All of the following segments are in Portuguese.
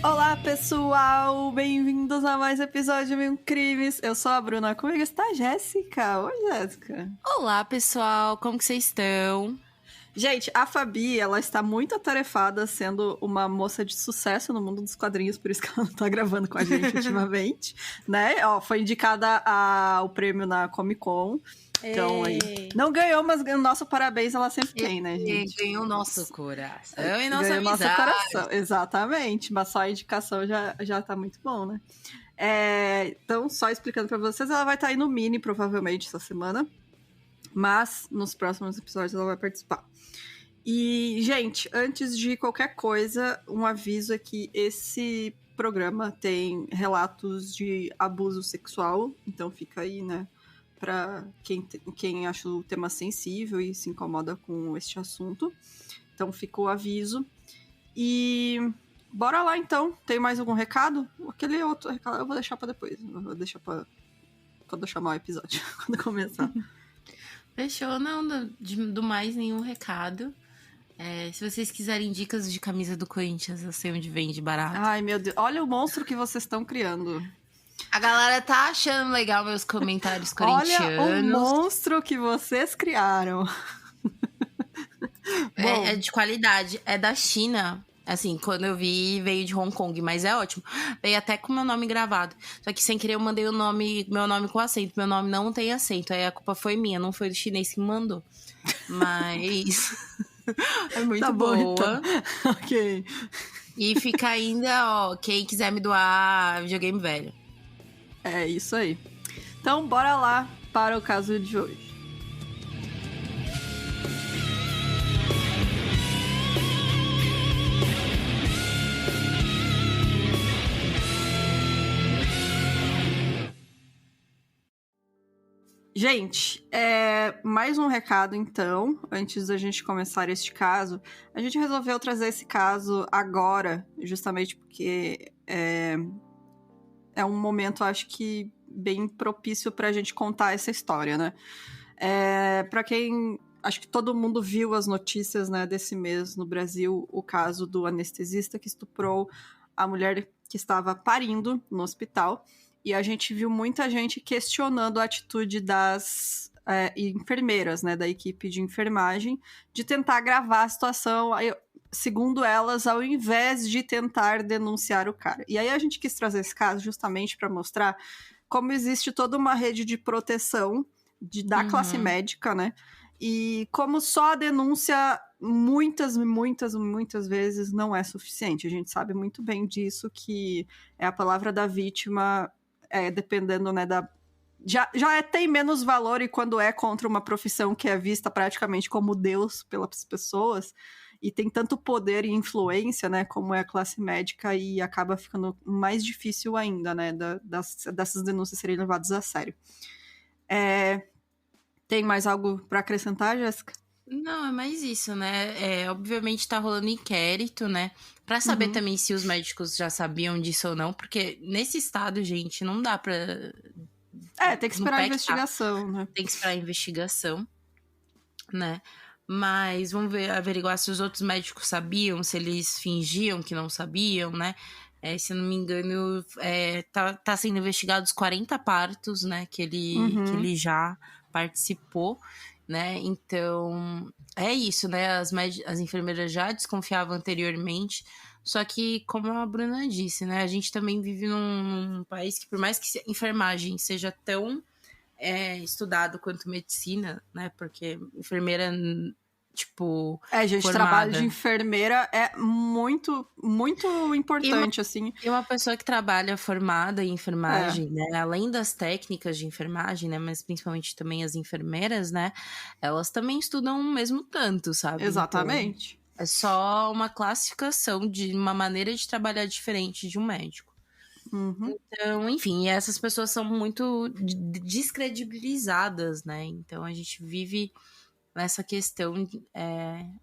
Olá, pessoal! Bem-vindos a mais um episódio de Mil Crimes. Eu sou a Bruna, comigo está a Jéssica. Oi, Jéssica. Olá, pessoal! Como que vocês estão? Gente, a Fabi, ela está muito atarefada sendo uma moça de sucesso no mundo dos quadrinhos, por isso que ela não tá gravando com a gente ultimamente, né? Ó, foi indicada ao prêmio na Comic Con. Então, aí, não ganhou, mas o nosso parabéns ela sempre tem, né, gente? Ganhou o nosso coração e nossa ganhou amizade. Nosso coração, exatamente. Mas só a indicação já tá muito bom, né? Então, só explicando pra vocês, ela vai estar aí no Mini, provavelmente, essa semana. Mas, nos próximos episódios, ela vai participar. E, gente, antes de qualquer coisa, um aviso é que esse programa tem relatos de abuso sexual. Então, fica aí, né? Para quem acha o tema sensível e se incomoda com este assunto. Então fica o aviso. E bora lá então. Tem mais algum recado? Aquele outro recado eu vou deixar para depois. Eu vou deixar para quando eu chamar o episódio, quando começar. Fechou, não do mais nenhum recado. Se vocês quiserem dicas de camisa do Corinthians, eu sei onde vende barato. Ai, meu Deus. Olha o monstro que vocês estão criando. A galera tá achando legal meus comentários corintianos. Olha o monstro que vocês criaram. É de qualidade. É da China. Assim, quando eu vi, veio de Hong Kong, mas é ótimo. Veio até com meu nome gravado. Só que sem querer eu mandei meu nome com acento. Meu nome não tem acento. Aí a culpa foi minha, não foi do chinês que me mandou. Mas é muito tá boa. Bom, então. Ok. E fica ainda, ó, quem quiser me doar videogame velho. É isso aí. Então, bora lá para o caso de hoje. Gente, mais um recado, então, antes da gente começar este caso. A gente resolveu trazer esse caso agora, justamente porque é um momento, acho que, bem propício pra gente contar essa história, né? Pra quem... Acho que todo mundo viu as notícias, né, desse mês no Brasil, o caso do anestesista que estuprou a mulher que estava parindo no hospital. E a gente viu muita gente questionando a atitude das enfermeiras, né, da equipe de enfermagem, de tentar gravar a situação, segundo elas, ao invés de tentar denunciar o cara. E aí a gente quis trazer esse caso justamente para mostrar como existe toda uma rede de proteção da classe médica, né? E como só a denúncia muitas vezes não é suficiente. A gente sabe muito bem disso, que a palavra da vítima, dependendo, né, já tem menos valor, e quando é contra uma profissão que é vista praticamente como Deus pelas pessoas, e tem tanto poder e influência, né, como é a classe médica, e acaba ficando mais difícil ainda, né, dessas denúncias serem levadas a sério. Tem mais algo para acrescentar, Jéssica? Não, é mais isso, né? Obviamente tá rolando inquérito, né? Pra saber também se os médicos já sabiam disso ou não, porque nesse estado, gente, não dá pra... tem que esperar a investigação, né? Tem que esperar a investigação, né? Mas vamos averiguar se os outros médicos sabiam, se eles fingiam que não sabiam, né? Se eu não me engano, tá sendo investigados 40 partos, né? Que ele já participou, né? Então, é isso, né? As enfermeiras já desconfiavam anteriormente, só que, como a Bruna disse, né? A gente também vive num país que, por mais que enfermagem seja tão estudado quanto medicina, né? Porque enfermeira, tipo, gente, formada. Trabalho de enfermeira é muito, muito importante, assim. E uma pessoa que trabalha formada em enfermagem, né? Além das técnicas de enfermagem, né? Mas principalmente também as enfermeiras, né? Elas também estudam o mesmo tanto, sabe? Exatamente. Então, é só uma classificação de uma maneira de trabalhar diferente de um médico. Uhum. Então, enfim, essas pessoas são muito descredibilizadas, né? Então a gente vive nessa questão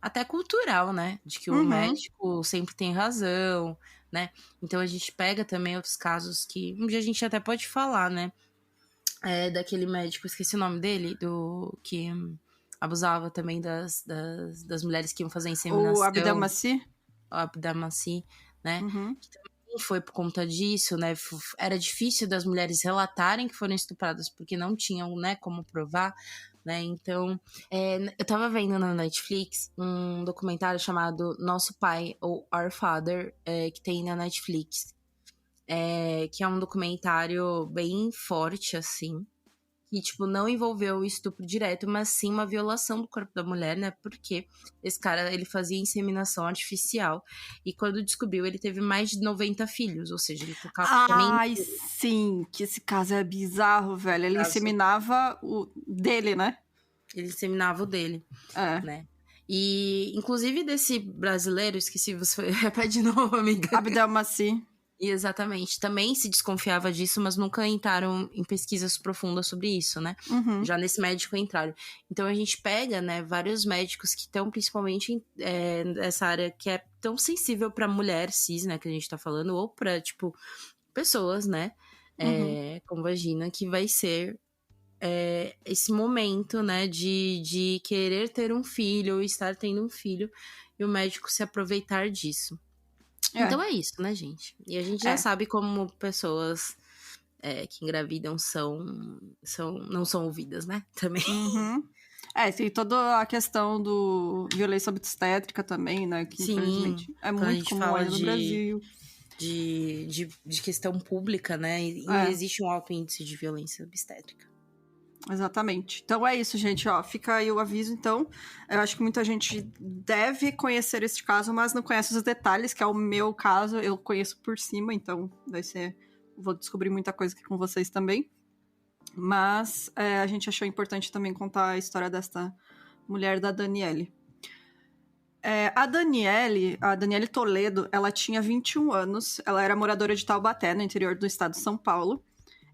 até cultural, né? De que o Uhum. médico sempre tem razão, né? Então a gente pega também outros casos que um dia a gente até pode falar, né? Daquele médico, esqueci o nome dele, do que abusava também das mulheres que iam fazer O inseminação, Abdelmaci? o Abdamaci, né? Uhum. Foi por conta disso, né? Era difícil das mulheres relatarem que foram estupradas porque não tinham, né, como provar, né? Então, eu tava vendo na Netflix um documentário chamado Nosso Pai, ou Our Father, que tem na Netflix. Que é um documentário bem forte, assim. Que, tipo, não envolveu o estupro direto, mas sim uma violação do corpo da mulher, né? Porque esse cara, ele fazia inseminação artificial. E quando descobriu, ele teve mais de 90 filhos. Ou seja, ele tocava também Ai, sim, que esse caso é bizarro, velho. Ele inseminava o dele, né? ele inseminava o dele, É. né? E, inclusive, desse brasileiro, esqueci, você repete de novo, amiga. Abdelmaci. Exatamente. Também se desconfiava disso, mas nunca entraram em pesquisas profundas sobre isso, né? Uhum. Já nesse médico entraram. Então a gente pega, né, vários médicos que estão principalmente nessa área que é tão sensível para mulher cis, né, que a gente tá falando, ou para tipo, pessoas, né, Uhum. com vagina, que vai ser esse momento, né, de querer ter um filho ou estar tendo um filho e o médico se aproveitar disso. É. Então é isso, né, gente? E a gente já É. sabe como pessoas que engravidam não são ouvidas, né? Também. Uhum. É, tem toda a questão do violência obstétrica também, né? Que Sim, infelizmente é quando a muito gente comum fala ainda no Brasil. de questão pública, né? E É, existe um alto índice de violência obstétrica. exatamente. Então é isso, gente. Ó, fica aí o aviso, então. Eu acho que muita gente deve conhecer este caso, mas não conhece os detalhes, que é o meu caso. Eu conheço por cima, então vai ser. Vou descobrir muita coisa aqui com vocês também. Mas a gente achou importante também contar a história desta mulher da Daniele. A Daniele Toledo, ela tinha 21 anos, ela era moradora de Taubaté, no interior do estado de São Paulo.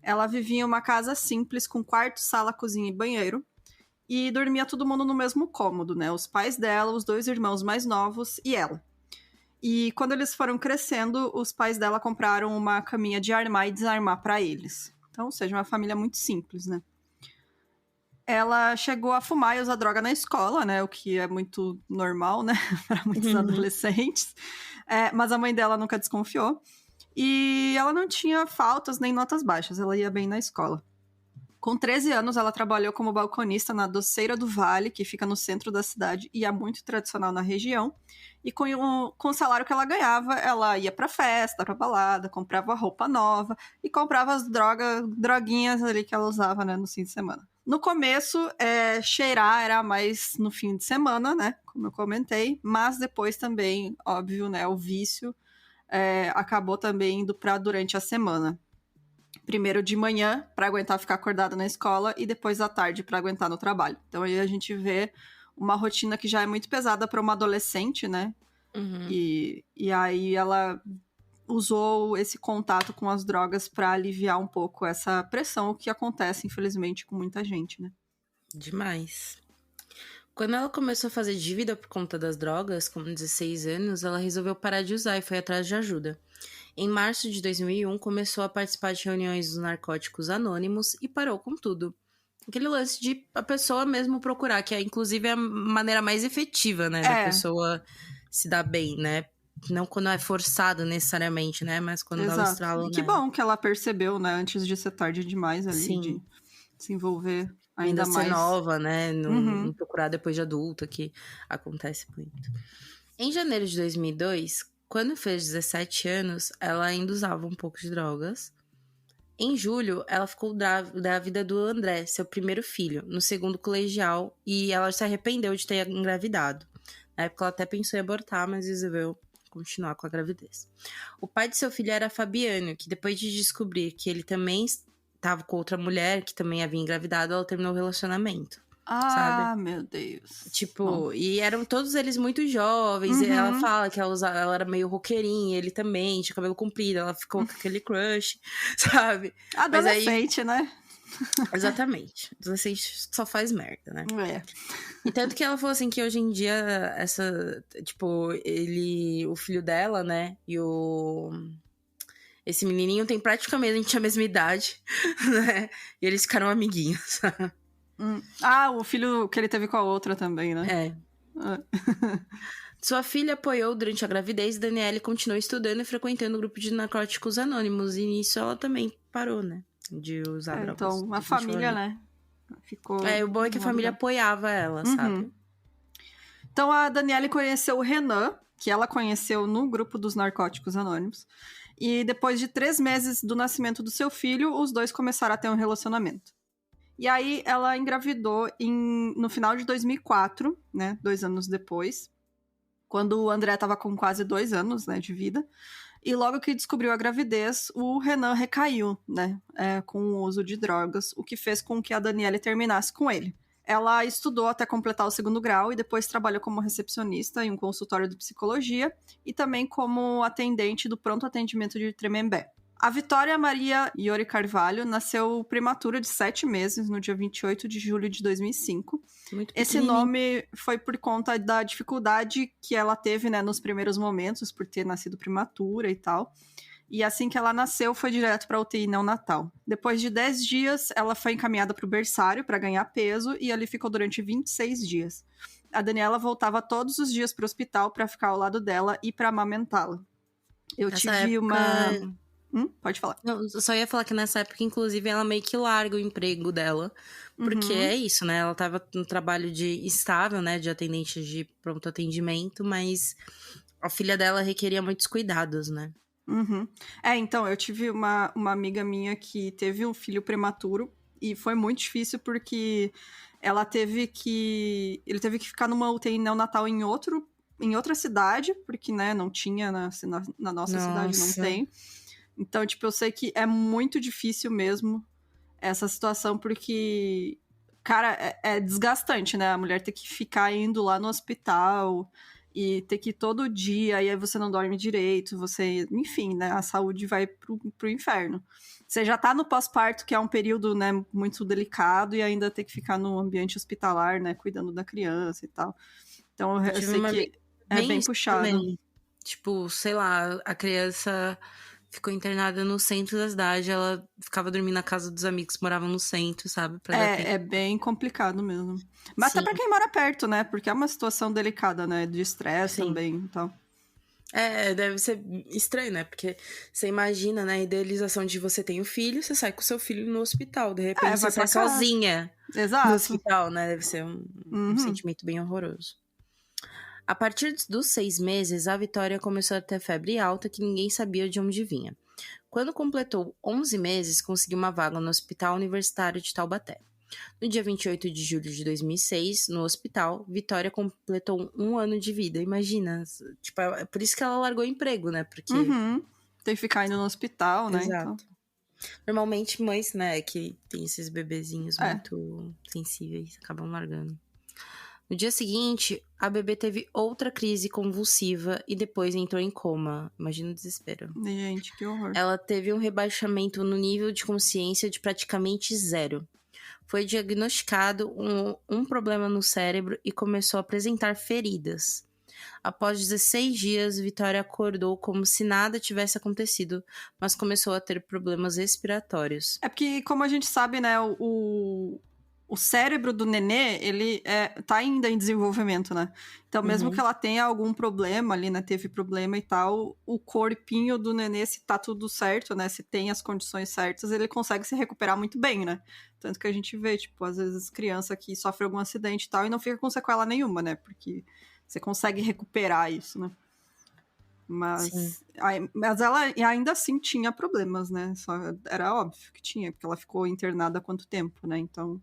Ela vivia em uma casa simples, com quarto, sala, cozinha e banheiro, e dormia todo mundo no mesmo cômodo, né? Os pais dela, os dois irmãos mais novos e ela. E quando eles foram crescendo, os pais dela compraram uma caminha de armar e desarmar para eles. Então, ou seja, uma família muito simples, né? Ela chegou a fumar e usar droga na escola, né? O que é muito normal, né? Para muitos Uhum. adolescentes. Mas a mãe dela nunca desconfiou. E ela não tinha faltas nem notas baixas, ela ia bem na escola. Com 13 anos, ela trabalhou como balconista na Doceira do Vale, que fica no centro da cidade e é muito tradicional na região. E com o salário que ela ganhava, ela ia pra festa, pra balada, comprava roupa nova e comprava as droguinhas ali que ela usava, né, no fim de semana. No começo, cheirar era mais no fim de semana, né, como eu comentei, mas depois também, óbvio, né, o vício acabou também indo pra durante a semana. Primeiro de manhã, para aguentar ficar acordada na escola, e depois à tarde, para aguentar no trabalho. Então aí a gente vê uma rotina que já é muito pesada para uma adolescente, né? Uhum. E aí ela usou esse contato com as drogas para aliviar um pouco essa pressão que acontece, infelizmente, com muita gente, né? Demais. Quando ela começou a fazer dívida por conta das drogas, com 16 anos, ela resolveu parar de usar e foi atrás de ajuda. Em março de 2001, começou a participar de reuniões dos narcóticos anônimos e parou com tudo. Aquele lance de a pessoa mesmo procurar, que é inclusive a maneira mais efetiva, né, da É, pessoa se dar bem, né? Não quando é forçado necessariamente, né, mas quando dá o exato. estralo E que nela. bom que ela percebeu, né, antes de ser tarde demais ali, Sim, de se envolver ainda ainda ser mais. nova, né, não Uhum. procurar depois de adulta, que acontece muito. Em janeiro de 2002, quando fez 17 anos, ela ainda usava um pouco de drogas. Em julho, ela ficou grávida do André, seu primeiro filho, no segundo colegial, e ela se arrependeu de ter engravidado. Na época, ela até pensou em abortar, mas resolveu continuar com a gravidez. O pai de seu filho era Fabiano, que depois de descobrir que ele também estava com outra mulher, que também havia engravidado, ela terminou o relacionamento. sabe? Ah, meu Deus. Tipo, Bom. e eram todos eles muito jovens. E ela Uhum. fala que ela era meio roqueirinha, ele também, tinha cabelo comprido, ela ficou com aquele crush, sabe? Mas aí, Adolescente, né? exatamente, adolescente só faz merda, né? É. E tanto que ela falou assim que hoje em dia, tipo, o filho dela, né, esse menininho tem praticamente a mesma idade, né? E eles ficaram amiguinhos. Ah, o filho que ele teve com a outra também, né? É. Ah. Sua filha apoiou durante a gravidez e Danielle continuou estudando e frequentando o grupo de narcóticos anônimos. E nisso ela também parou, né? De usar drogas. Então, a Deixou família, ali. né? Ficou O bom é que a do lado família dela. apoiava ela, sabe? Uhum. Então, a Daniele conheceu o Renan, que ela conheceu no grupo dos Narcóticos Anônimos. E depois de 3 meses do nascimento do seu filho, os dois começaram a ter um relacionamento. E aí, ela engravidou no final de 2004, né? 2 anos depois. Quando o André estava com quase 2 anos, né, de vida. E logo que descobriu a gravidez, o Renan recaiu, né, com o uso de drogas, o que fez com que a Daniele terminasse com ele. Ela estudou até completar o 2º grau e depois trabalhou como recepcionista em um consultório de psicologia e também como atendente do pronto atendimento de Tremembé. A Vitória Maria Iori Carvalho nasceu prematura de 7 meses, no dia 28 de julho de 2005. Muito Esse pequenininho. nome foi por conta da dificuldade que ela teve, né, nos primeiros momentos, por ter nascido prematura e tal. E assim que ela nasceu, foi direto para a UTI neonatal. Depois de 10 dias, ela foi encaminhada para o berçário para ganhar peso e ali ficou durante 26 dias. A Daniela voltava todos os dias para o hospital para ficar ao lado dela e para amamentá-la. Eu Nessa tive época. uma... Pode falar. Não, eu só ia falar que nessa época, inclusive, ela meio que larga o emprego dela. Porque é isso, né? Ela tava no trabalho estável, né? De atendente de pronto atendimento, mas a filha dela requeria muitos cuidados, né? Uhum. Então, eu tive uma amiga minha que teve um filho prematuro e foi muito difícil porque ela teve que... Ele teve que ficar numa UTI neonatal em outra cidade, porque, né, não tinha na nossa cidade, não Nossa. tem. Então, tipo, eu sei que é muito difícil mesmo essa situação, porque, cara, é desgastante, né? A mulher ter que ficar indo lá no hospital e ter que ir todo dia, e aí você não dorme direito, enfim, né? A saúde vai pro inferno. Você já tá no pós-parto, que é um período, né, muito delicado, e ainda ter que ficar no ambiente hospitalar, né, cuidando da criança e tal. Então, Eu eu tive sei uma amiga que é bem isso puxado. também. Tipo, sei lá, a criança ficou internada no centro da cidade, ela ficava dormindo na casa dos amigos que moravam no centro, sabe? Pra dar tempo. É bem complicado mesmo. Mas até Sim, pra quem mora perto, né? Porque é uma situação delicada, né? De estresse sim. também, então. Deve ser estranho, né? Porque você imagina, né, a idealização de você tem um filho, você sai com seu filho no hospital, de repente você Vai sai pra casa. sozinha no Exato. hospital, né? Deve ser um Uhum. sentimento bem horroroso. A partir dos 6 meses, a Vitória começou a ter febre alta que ninguém sabia de onde vinha. Quando completou 11 meses, conseguiu uma vaga no Hospital Universitário de Taubaté. No dia 28 de julho de 2006, no hospital, Vitória completou 1 ano de vida. Imagina, tipo, é por isso que ela largou o emprego, né? Porque... Uhum. Tem que ficar indo no hospital, né? Então. Exato. Normalmente mães, né, que tem esses bebezinhos É. muito sensíveis, acabam largando. No dia seguinte, a bebê teve outra crise convulsiva e depois entrou em coma. Imagina o desespero. Gente, que horror. Ela teve um rebaixamento no nível de consciência de praticamente 0. Foi diagnosticado um problema no cérebro e começou a apresentar feridas. Após 16 dias, Vitória acordou como se nada tivesse acontecido, mas começou a ter problemas respiratórios. É porque, como a gente sabe, né? O cérebro do nenê, ele tá ainda em desenvolvimento, né? Então, mesmo que ela tenha algum problema ali, né? Teve problema e tal, o corpinho do nenê, se tá tudo certo, né? Se tem as condições certas, ele consegue se recuperar muito bem, né? Tanto que a gente vê, tipo, às vezes criança que sofre algum acidente e tal, e não fica com sequela nenhuma, né? Porque você consegue recuperar isso, né? Sim. Mas ela ainda assim tinha problemas, né? Só era óbvio que tinha, porque ela ficou internada há quanto tempo, né? Então,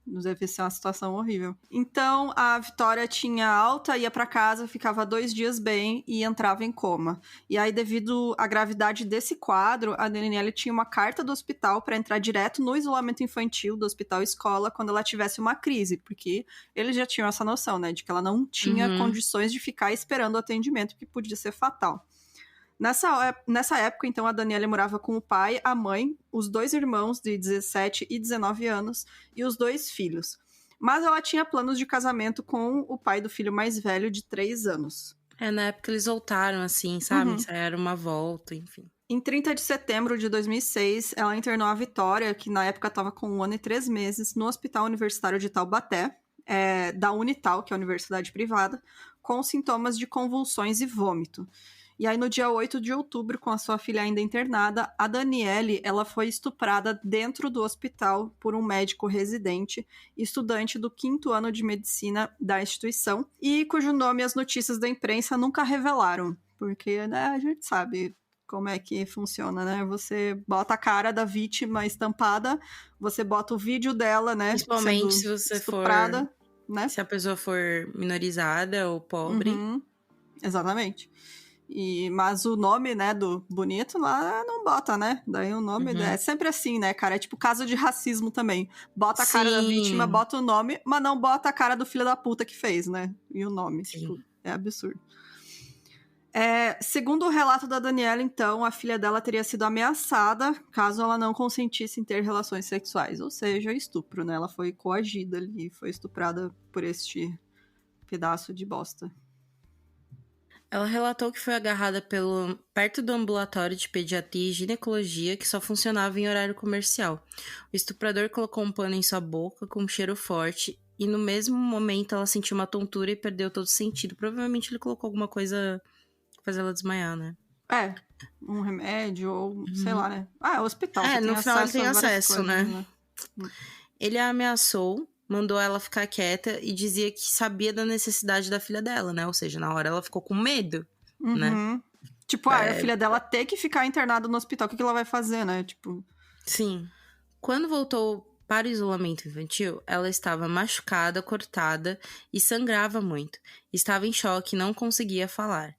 Deve ser uma situação horrível. Então, a Vitória tinha alta, ia pra casa, ficava 2 dias bem e entrava em coma. E aí, devido à gravidade desse quadro, a Daniele tinha uma carta do hospital para entrar direto no isolamento infantil do hospital escola quando ela tivesse uma crise, porque eles já tinham essa noção, né, de que ela não tinha condições de ficar esperando o atendimento, que podia ser fatal. Nessa época, então, a Daniela morava com o pai, a mãe, os 2 irmãos de 17 e 19 anos e os 2 filhos. Mas ela tinha planos de casamento com o pai do filho mais velho, de 3 anos. Na época eles voltaram, assim, sabe? Ensaiaram uma volta, enfim. Em 30 de setembro de 2006, ela internou a Vitória, que na época estava com 1 ano e 3 meses, no Hospital Universitário de Taubaté, da Unital, que é a universidade privada, com sintomas de convulsões e vômito. E aí, no dia 8 de outubro, com a sua filha ainda internada, a Daniele, ela foi estuprada dentro do hospital por um médico residente, estudante do 5º ano de medicina da instituição, e cujo nome as notícias da imprensa nunca revelaram, porque, né, a gente sabe como é que funciona, né? Você bota a cara da vítima estampada, você bota o vídeo dela, né, principalmente sendo se você estuprada, né? Se a pessoa for minorizada ou pobre. Exatamente. Mas o nome, né, do bonito lá não bota, né? Daí o nome é sempre assim, né, cara? É tipo caso de racismo também. Bota a cara da vítima, bota o nome, mas não bota a cara do filho da puta que fez, né? E o nome. Sim. Tipo, é absurdo. Segundo o relato da Daniela, então, a filha dela teria sido ameaçada caso ela não consentisse em ter relações sexuais. Ou seja, estupro, né? Ela foi coagida ali, foi estuprada por este pedaço de bosta. Ela relatou que foi agarrada perto do ambulatório de pediatria e ginecologia, que só funcionava em horário comercial. O estuprador colocou um pano em sua boca com um cheiro forte e no mesmo momento ela sentiu uma tontura e perdeu todo o sentido. Provavelmente ele colocou alguma coisa pra fazer ela desmaiar, né? Um remédio ou sei lá, né? O hospital. Você no tem final ele tem a várias acesso, coisas, né? Ele a ameaçou, mandou ela ficar quieta e dizia que sabia da necessidade da filha dela, né? Ou seja, na hora ela ficou com medo, né? Tipo, a filha dela ter que ficar internada no hospital, o que ela vai fazer, né? Tipo... Sim. Quando voltou para o isolamento infantil, ela estava machucada, cortada e sangrava muito. Estava em choque e não conseguia falar.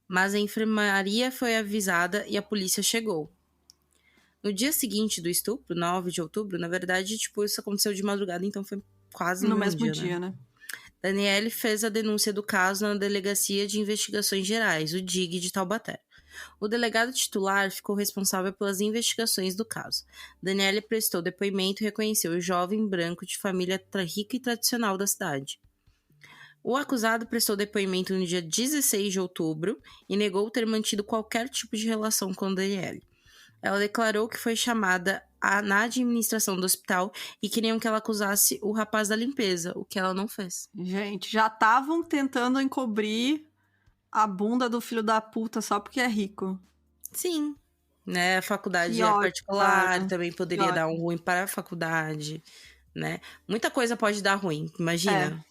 Mas a enfermaria foi avisada e a polícia chegou. No dia seguinte do estupro, 9 de outubro, na verdade, tipo, isso aconteceu de madrugada, então foi quase no mesmo dia, né? Daniele fez a denúncia do caso na Delegacia de Investigações Gerais, o DIG de Taubaté. O delegado titular ficou responsável pelas investigações do caso. Daniele prestou depoimento e reconheceu o jovem branco de família rica e tradicional da cidade. O acusado prestou depoimento no dia 16 de outubro e negou ter mantido qualquer tipo de relação com Daniele. Ela declarou que foi chamada na administração do hospital e queriam que ela acusasse o rapaz da limpeza, o que ela não fez. Gente, já estavam tentando encobrir a bunda do filho da puta só porque é rico. Sim, né? A faculdade é particular, também poderia dar um ruim para a faculdade, né? Muita coisa pode dar ruim, imagina.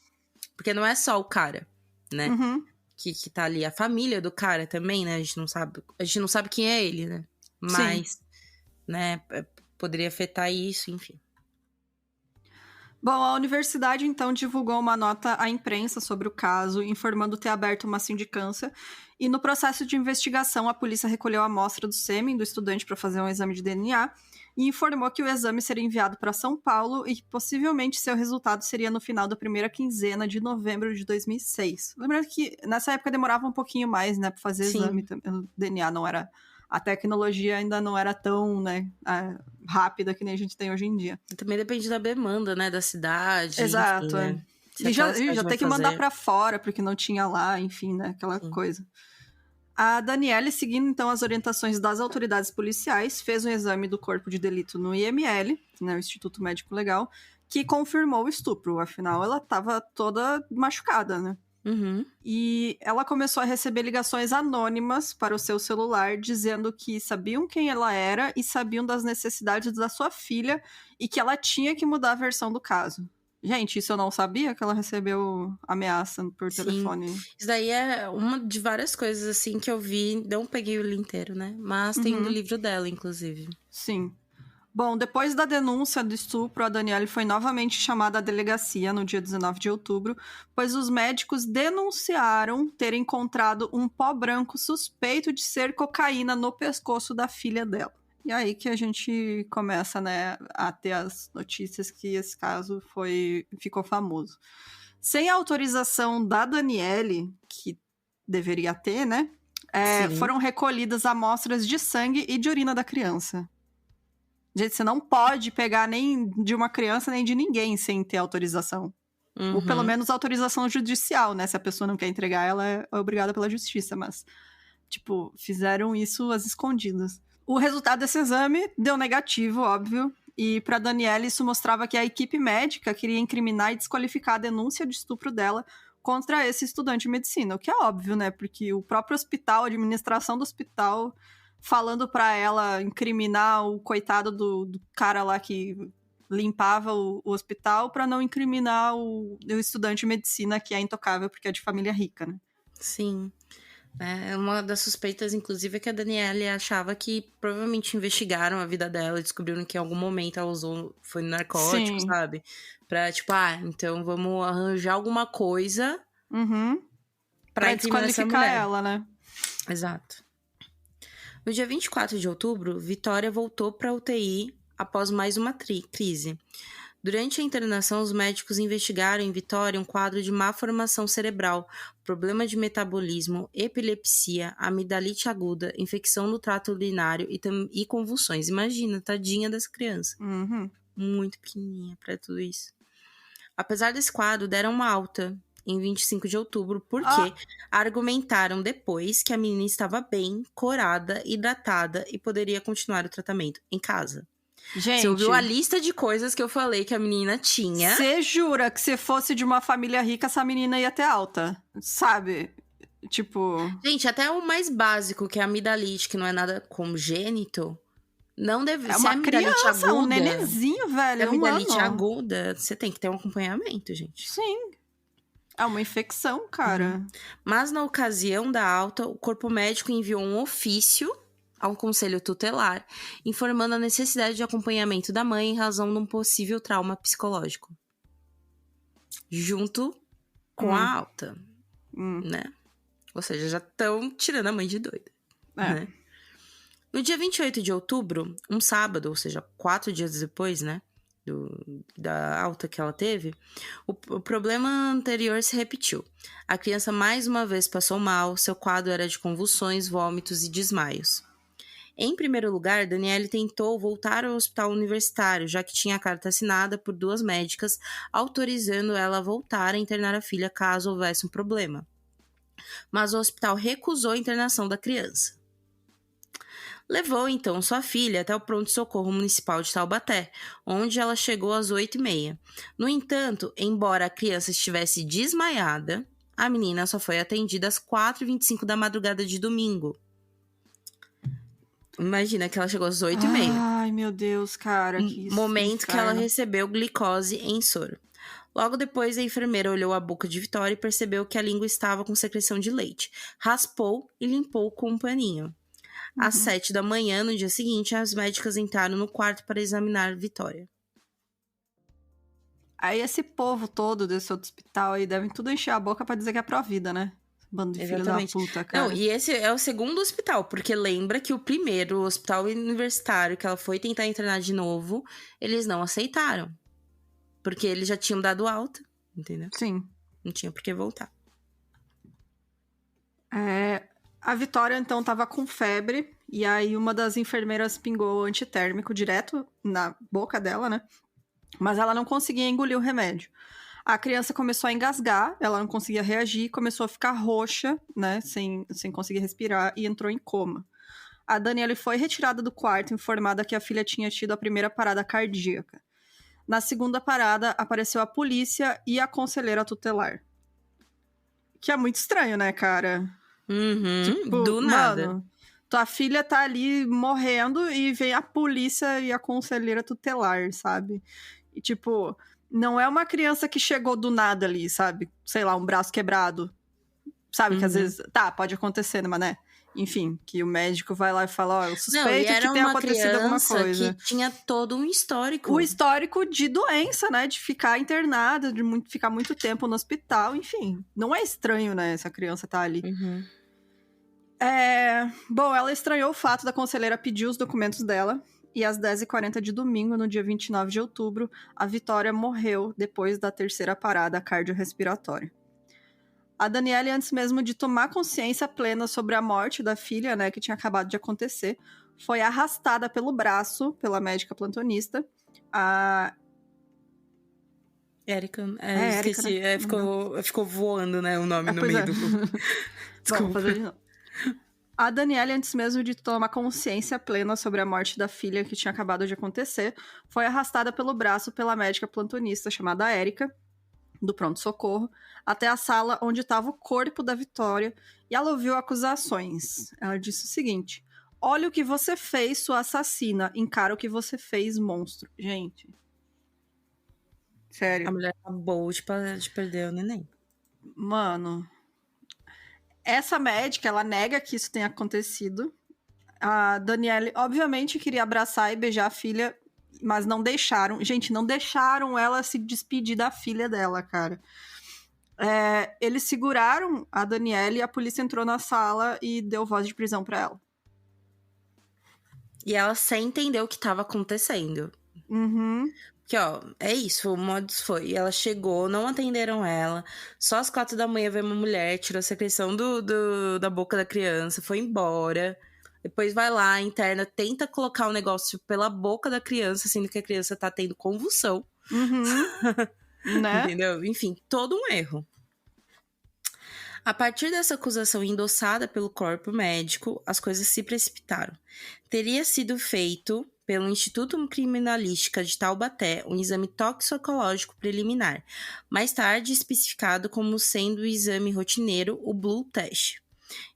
Porque não é só o cara, né? Que tá ali, a família do cara também, né? A gente não sabe quem é ele, né? Mas, né, poderia afetar isso, enfim. Bom, a universidade, então, divulgou uma nota à imprensa sobre o caso, informando ter aberto uma sindicância. E no processo de investigação, a polícia recolheu a amostra do sêmen do estudante para fazer um exame de DNA e informou que o exame seria enviado para São Paulo e que possivelmente seu resultado seria no final da primeira quinzena de novembro de 2006. Lembrando que nessa época demorava um pouquinho mais, né, para fazer exame. O DNA não era... A tecnologia ainda não era tão, né, rápida que nem a gente tem hoje em dia. Também depende da demanda, né, da cidade. Exato, enfim, né? E já tem que mandar pra fora, porque não tinha lá, enfim, né, aquela coisa. A Daniele, seguindo então as orientações das autoridades policiais, fez um exame do corpo de delito no IML, né, o Instituto Médico Legal, que confirmou o estupro. Afinal, ela estava toda machucada, né? E ela começou a receber ligações anônimas para o seu celular, dizendo que sabiam quem ela era e sabiam das necessidades da sua filha e que ela tinha que mudar a versão do caso. Gente, isso eu não sabia, que ela recebeu ameaça por telefone. Isso daí é uma de várias coisas, assim, que eu vi. Não peguei o livro inteiro, né? Mas tem no livro dela, inclusive. Sim. Bom, depois da denúncia do estupro, a Daniele foi novamente chamada à delegacia no dia 19 de outubro, pois os médicos denunciaram ter encontrado um pó branco suspeito de ser cocaína no pescoço da filha dela. E aí que a gente começa, né, a ter as notícias que esse caso ficou famoso. Sem a autorização da Daniele, que deveria ter, né, foram recolhidas amostras de sangue e de urina da criança. Gente, você não pode pegar nem de uma criança, nem de ninguém sem ter autorização. Ou pelo menos autorização judicial, né? Se a pessoa não quer entregar, ela é obrigada pela justiça. Mas, tipo, fizeram isso às escondidas. O resultado desse exame deu negativo, óbvio. E pra Daniele, isso mostrava que a equipe médica queria incriminar e desqualificar a denúncia de estupro dela contra esse estudante de medicina. O que é óbvio, né? Porque o próprio hospital, a administração do hospital, falando pra ela incriminar o coitado do cara lá que limpava o hospital pra não incriminar o estudante de medicina, que é intocável porque é de família rica, né? Sim. Uma das suspeitas, inclusive, é que a Daniele achava que provavelmente investigaram a vida dela e descobriram que em algum momento ela foi narcótico, Sim. sabe? Pra, tipo, então vamos arranjar alguma coisa pra desqualificar ela, né? Exato. No dia 24 de outubro, Vitória voltou para a UTI após mais uma crise. Durante a internação, os médicos investigaram em Vitória um quadro de má formação cerebral, problema de metabolismo, epilepsia, amidalite aguda, infecção no trato urinário e convulsões. Imagina, tadinha dessa criança. Muito pequenininha para tudo isso. Apesar desse quadro, deram uma alta em 25 de outubro, porque argumentaram depois que a menina estava bem, corada, hidratada e poderia continuar o tratamento em casa. Gente, você ouviu a lista de coisas que eu falei que a menina tinha? Você jura que se fosse de uma família rica, essa menina ia ter alta? Sabe? Tipo... Gente, até o mais básico, que é a amidalite, que não é nada congênito, não deve ser uma criança, um nenenzinho, velho, é amidalite um ano. aguda, você tem que ter um acompanhamento, gente. Sim. É uma infecção, cara. Mas na ocasião da alta, o corpo médico enviou um ofício ao conselho tutelar, informando a necessidade de acompanhamento da mãe em razão de um possível trauma psicológico. Junto com a alta, né? Ou seja, já estão tirando a mãe de doida, né? No dia 28 de outubro, um sábado, ou seja, 4 dias depois, né? Da alta que ela teve, o problema anterior se repetiu. A criança mais uma vez passou mal, seu quadro era de convulsões, vômitos e desmaios. Em primeiro lugar, Daniele tentou voltar ao hospital universitário, já que tinha a carta assinada por 2 médicas autorizando ela a voltar a internar a filha caso houvesse um problema. Mas o hospital recusou a internação da criança. Levou, então, sua filha até o pronto-socorro municipal de Taubaté, onde ela chegou às 8h30. No entanto, embora a criança estivesse desmaiada, a menina só foi atendida às 4h25 da madrugada de domingo. Imagina que ela chegou às 8h30. Ai, meu Deus, cara. Que momento que ela recebeu glicose em soro. Logo depois, a enfermeira olhou a boca de Vitória e percebeu que a língua estava com secreção de leite. Raspou e limpou com um paninho. Às 7h, no dia seguinte, as médicas entraram no quarto para examinar Vitória. Aí esse povo todo desse outro hospital aí devem tudo encher a boca pra dizer que é pró-vida, né? Bando de filho da puta, cara. Não, e esse é o segundo hospital, porque lembra que o primeiro, o hospital universitário, que ela foi tentar internar de novo, eles não aceitaram. Porque eles já tinham dado alta, entendeu? Sim. Não tinha por que voltar. A Vitória, então, tava com febre, e aí uma das enfermeiras pingou antitérmico direto na boca dela, né? Mas ela não conseguia engolir o remédio. A criança começou a engasgar, ela não conseguia reagir, começou a ficar roxa, né? Sem conseguir respirar, e entrou em coma. A Daniele foi retirada do quarto, informada que a filha tinha tido a primeira parada cardíaca. Na segunda parada, apareceu a polícia e a conselheira tutelar. Que é muito estranho, né, cara? Tipo, do nada. Mano, tua filha tá ali morrendo e vem a polícia e a conselheira tutelar, sabe? E, tipo, não é uma criança que chegou do nada ali, sabe? Sei lá, um braço quebrado. Sabe? Que às vezes... Tá, pode acontecer, mas né? Enfim, que o médico vai lá e fala, ó, eu Não, e suspeito era que tenha uma acontecido alguma criança coisa. que tinha todo um histórico. O histórico de doença, né? De ficar internada, de ficar muito tempo no hospital, enfim. Não é estranho, né? Essa criança tá ali. Uhum. Bom, ela estranhou o fato da conselheira pedir os documentos dela. E às 10h40 de domingo, no dia 29 de outubro, a Vitória morreu depois da terceira parada cardiorrespiratória. A Daniele, antes mesmo de tomar consciência plena sobre a morte da filha, né, que tinha acabado de acontecer, foi arrastada pelo braço pela médica plantonista. A Érica, Érica, esqueci. né? Ficou voando, né, o nome no Pois meio é. do... Bom, vou fazer de novo. A Daniele, antes mesmo de tomar consciência plena sobre a morte da filha que tinha acabado de acontecer, foi arrastada pelo braço pela médica plantonista chamada Érica, do pronto-socorro, até a sala onde estava o corpo da Vitória, e ela ouviu acusações. Ela disse o seguinte: olha o que você fez, sua assassina, encara o que você fez, monstro. Gente. Sério. A mulher acabou de perder o neném. Mano, essa médica, ela nega que isso tenha acontecido. A Daniele, obviamente, queria abraçar e beijar a filha, mas não deixaram. Gente, não deixaram ela se despedir da filha dela, cara. Eles seguraram a Daniele e a polícia entrou na sala e deu voz de prisão pra ela. E ela sem entender o que estava acontecendo. Uhum. Que, ó, é isso, o modus foi. Ela chegou, não atenderam ela. Só às 4 da manhã veio uma mulher, tirou a secreção da boca da criança, foi embora. Depois vai lá, interna, tenta colocar o negócio pela boca da criança, sendo que a criança tá tendo convulsão. Uhum. Né? Entendeu? Enfim, todo um erro. A partir dessa acusação endossada pelo corpo médico, as coisas se precipitaram. Teria sido feito pelo Instituto Criminalística de Taubaté um exame toxicológico preliminar, mais tarde especificado como sendo o exame rotineiro, o Blue Test.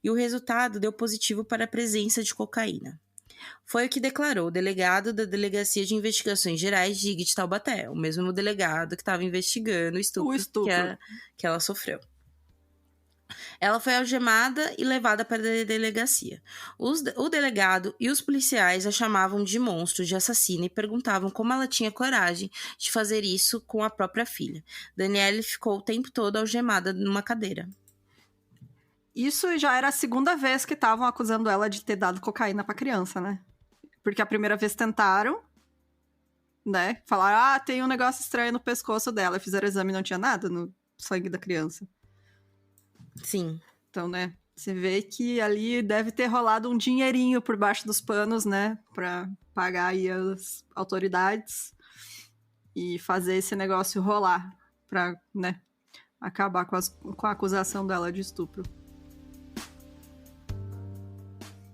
E o resultado deu positivo para a presença de cocaína. Foi o que declarou o delegado da Delegacia de Investigações Gerais DIG de Taubaté, o mesmo delegado que estava investigando o estupro. Que ela sofreu. Ela foi algemada e levada para a delegacia. O delegado e os policiais a chamavam de monstro, de assassina, e perguntavam como ela tinha coragem de fazer isso com a própria filha. Daniele ficou o tempo todo algemada numa cadeira. Isso já era a segunda vez que estavam acusando ela de ter dado cocaína pra criança, né? Porque a primeira vez tentaram, né? Falaram, tem um negócio estranho no pescoço dela. Fizeram o exame e não tinha nada no sangue da criança. Sim. Então, né, você vê que ali deve ter rolado um dinheirinho por baixo dos panos, né, pra pagar aí as autoridades e fazer esse negócio rolar pra, né, acabar com a acusação dela de estupro.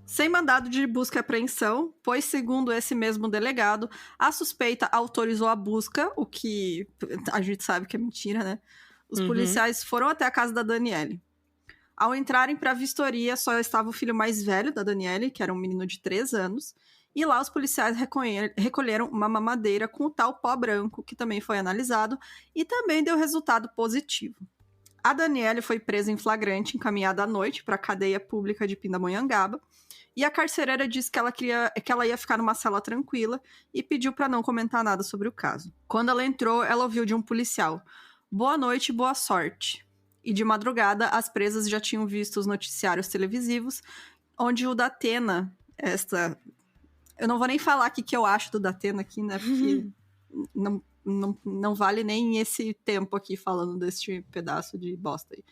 Sem mandado de busca e apreensão, pois, segundo esse mesmo delegado, a suspeita autorizou a busca, o que a gente sabe que é mentira, né? Os policiais foram até a casa da Daniele. Ao entrarem para a vistoria, só estava o filho mais velho da Daniele, que era um menino de 3 anos, e lá os policiais recolheram uma mamadeira com o tal pó branco, que também foi analisado, e também deu resultado positivo. A Daniele foi presa em flagrante, encaminhada à noite para a cadeia pública de Pindamonhangaba, e a carcereira disse que ela ia ficar numa cela tranquila e pediu para não comentar nada sobre o caso. Quando ela entrou, ela ouviu de um policial: "Boa noite, boa sorte." E de madrugada, as presas já tinham visto os noticiários televisivos, onde o Datena, eu não vou nem falar o que eu acho do Datena aqui, né? Porque não vale nem esse tempo aqui falando deste pedaço de bosta aí.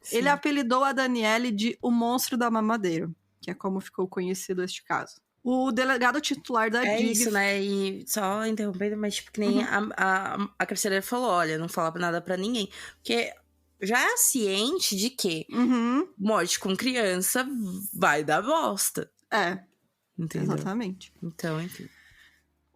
Sim. Ele apelidou a Daniele de o monstro da mamadeira, que é como ficou conhecido este caso. O delegado titular da DIG... É isso, né? E só interrompendo, mas tipo, que nem a carcereira falou, olha, não fala nada pra ninguém. Porque já é ciente de que morte com criança vai dar bosta. Entendeu? Exatamente. Então, enfim.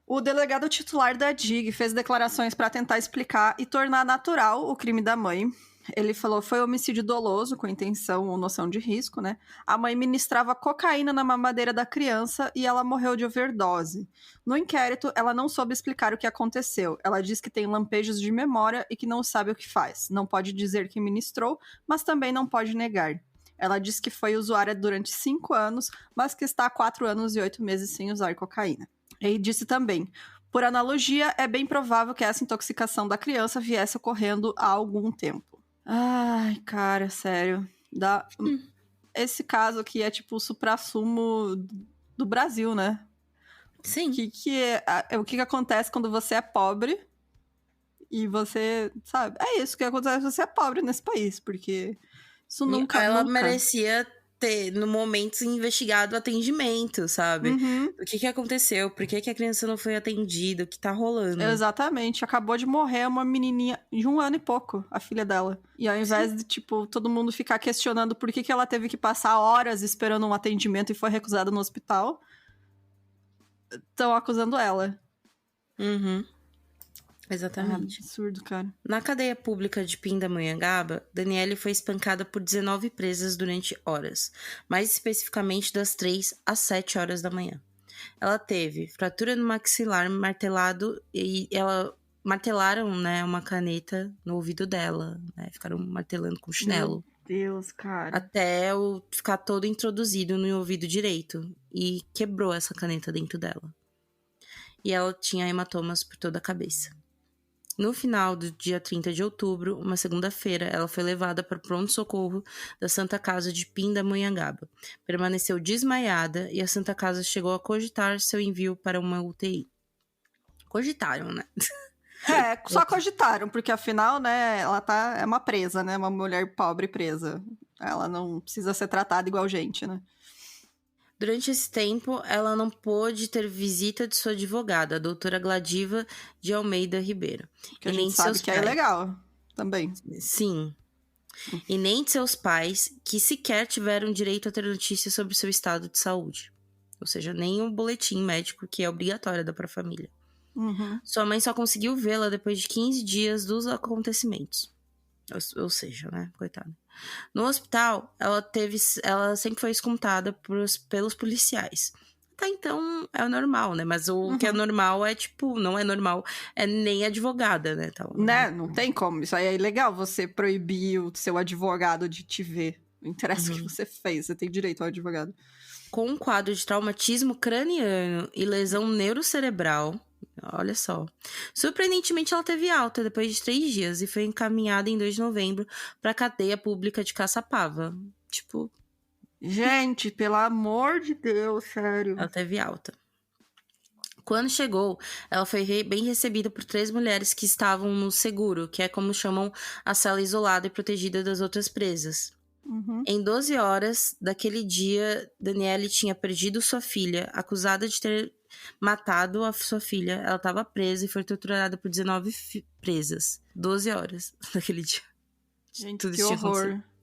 O delegado titular da DIG fez declarações para tentar explicar e tornar natural o crime da mãe. Ele falou: foi homicídio doloso, com intenção ou noção de risco, né? A mãe ministrava cocaína na mamadeira da criança e ela morreu de overdose. No inquérito, ela não soube explicar o que aconteceu. Ela diz que tem lampejos de memória e que não sabe o que faz. Não pode dizer que ministrou, mas também não pode negar. Ela disse que foi usuária durante 5 anos, mas que está há 4 anos e 8 meses sem usar cocaína. E disse também: por analogia, é bem provável que essa intoxicação da criança viesse ocorrendo há algum tempo. Ai, cara, sério. Esse caso aqui é tipo o suprassumo do Brasil, né? Sim. O que acontece quando você é pobre e você, sabe? É isso que acontece quando você é pobre nesse país, porque isso nunca... Ela merecia ter, no momento, investigado o atendimento, sabe? Uhum. O que aconteceu? Por que a criança não foi atendida? O que tá rolando? Exatamente. Acabou de morrer uma menininha de 1 ano e pouco, a filha dela. E ao invés de, tipo, todo mundo ficar questionando por que ela teve que passar horas esperando um atendimento e foi recusada no hospital, estão acusando ela. Uhum. Exatamente. Absurdo, cara. Na cadeia pública de Pindamonhangaba, Daniele foi espancada por 19 presas durante horas, mais especificamente das 3 às 7 horas da manhã. Ela teve fratura no maxilar martelado e martelaram, né, uma caneta no ouvido dela, né? Ficaram martelando com chinelo. Meu Deus, cara. Até ficar todo introduzido no ouvido direito e quebrou essa caneta dentro dela. E ela tinha hematomas por toda a cabeça. No final do dia 30 de outubro, uma segunda-feira, ela foi levada para o pronto-socorro da Santa Casa de Pindamonhangaba. Permaneceu desmaiada e a Santa Casa chegou a cogitar seu envio para uma UTI. Cogitaram, né? Só cogitaram, porque afinal, né, ela é uma presa, né? Uma mulher pobre presa. Ela não precisa ser tratada igual gente, né? Durante esse tempo, ela não pôde ter visita de sua advogada, a doutora Gladiva de Almeida Ribeiro. Que a gente sabe que é ilegal também. Sim. E nem de seus pais, que sequer tiveram direito a ter notícias sobre seu estado de saúde. Ou seja, nem o boletim médico, que é obrigatório dar para a família. Uhum. Sua mãe só conseguiu vê-la depois de 15 dias dos acontecimentos. Ou seja, né? Coitada. No hospital, ela sempre foi escutada pelos policiais. Até então, é normal, né? Mas o que é normal é, tipo, não é normal, é nem advogada, né? Então, né? Não tem como. Isso aí é ilegal, você proibir o seu advogado de te ver. Não interessa o que você fez, você tem direito ao advogado. Com um quadro de traumatismo craniano e lesão neurocerebral, olha só. Surpreendentemente, ela teve alta depois de 3 dias e foi encaminhada em 2 de novembro para a cadeia pública de Caçapava. Tipo... Gente, pelo amor de Deus, sério. Ela teve alta. Quando chegou, ela foi bem recebida por 3 mulheres que estavam no seguro, que é como chamam a cela isolada e protegida das outras presas. Uhum. Em 12 horas daquele dia, Daniele tinha perdido sua filha, acusada de ter matado a sua filha. Ela estava presa e foi torturada por 19 presas. 12 horas daquele dia. Gente, Tudo que isso tinha horror. acontecido.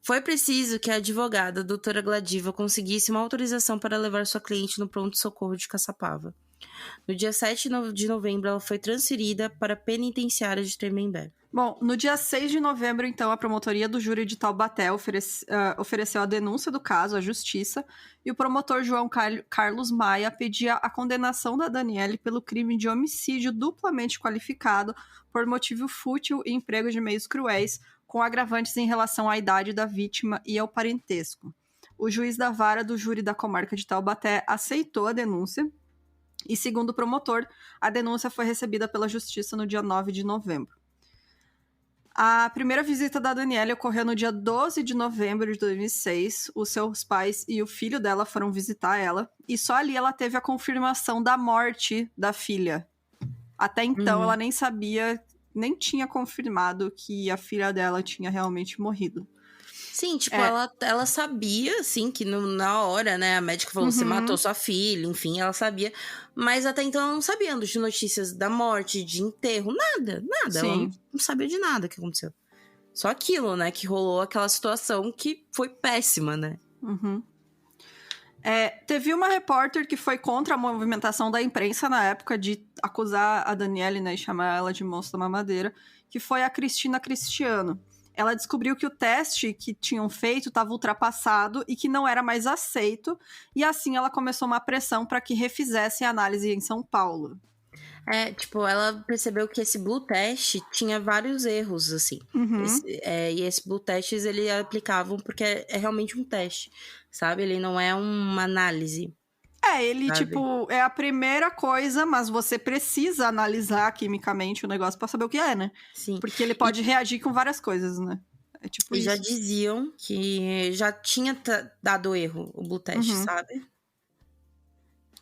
Foi preciso que a advogada, a doutora Gladiva, conseguisse uma autorização para levar sua cliente no pronto-socorro de Caçapava. No dia 7 de novembro, ela foi transferida para a penitenciária de Tremembé. Bom, no dia 6 de novembro, então, a promotoria do júri de Taubaté ofereceu a denúncia do caso à justiça e o promotor João Carlos Maia pedia a condenação da Daniele pelo crime de homicídio duplamente qualificado por motivo fútil e emprego de meios cruéis, com agravantes em relação à idade da vítima e ao parentesco. O juiz da vara do júri da comarca de Taubaté aceitou a denúncia e, segundo o promotor, a denúncia foi recebida pela justiça no dia 9 de novembro. A primeira visita da Daniele ocorreu no dia 12 de novembro de 2006. Os seus pais e o filho dela foram visitar ela, e só ali ela teve a confirmação da morte da filha. Até então, ela nem sabia, nem tinha confirmado que a filha dela tinha realmente morrido. Sim, tipo, ela sabia, assim, que na hora, né, a médica falou, você matou sua filha, enfim, ela sabia. Mas até então ela não sabia de notícias da morte, de enterro, nada. Sim. Ela não sabia de nada que aconteceu. Só aquilo, né, que rolou aquela situação que foi péssima, né? Uhum. Teve uma repórter que foi contra a movimentação da imprensa na época de acusar a Daniele, né, e chamar ela de moça mamadeira, que foi a Cristina Cristiano. Ela descobriu que o teste que tinham feito estava ultrapassado e que não era mais aceito, e assim ela começou uma pressão para que refizessem a análise em São Paulo. Tipo, ela percebeu que esse Blue Test tinha vários erros, assim. Uhum. E esse Blue Tests, ele aplicavam porque é realmente um teste, sabe? Ele não é uma análise, Ele, sabe? tipo, é a primeira coisa, mas você precisa analisar quimicamente o negócio pra saber o que é, né? Sim. Porque ele pode reagir com várias coisas, né? É tipo E já isso. diziam que já tinha dado erro o Blue Test, Uhum. sabe?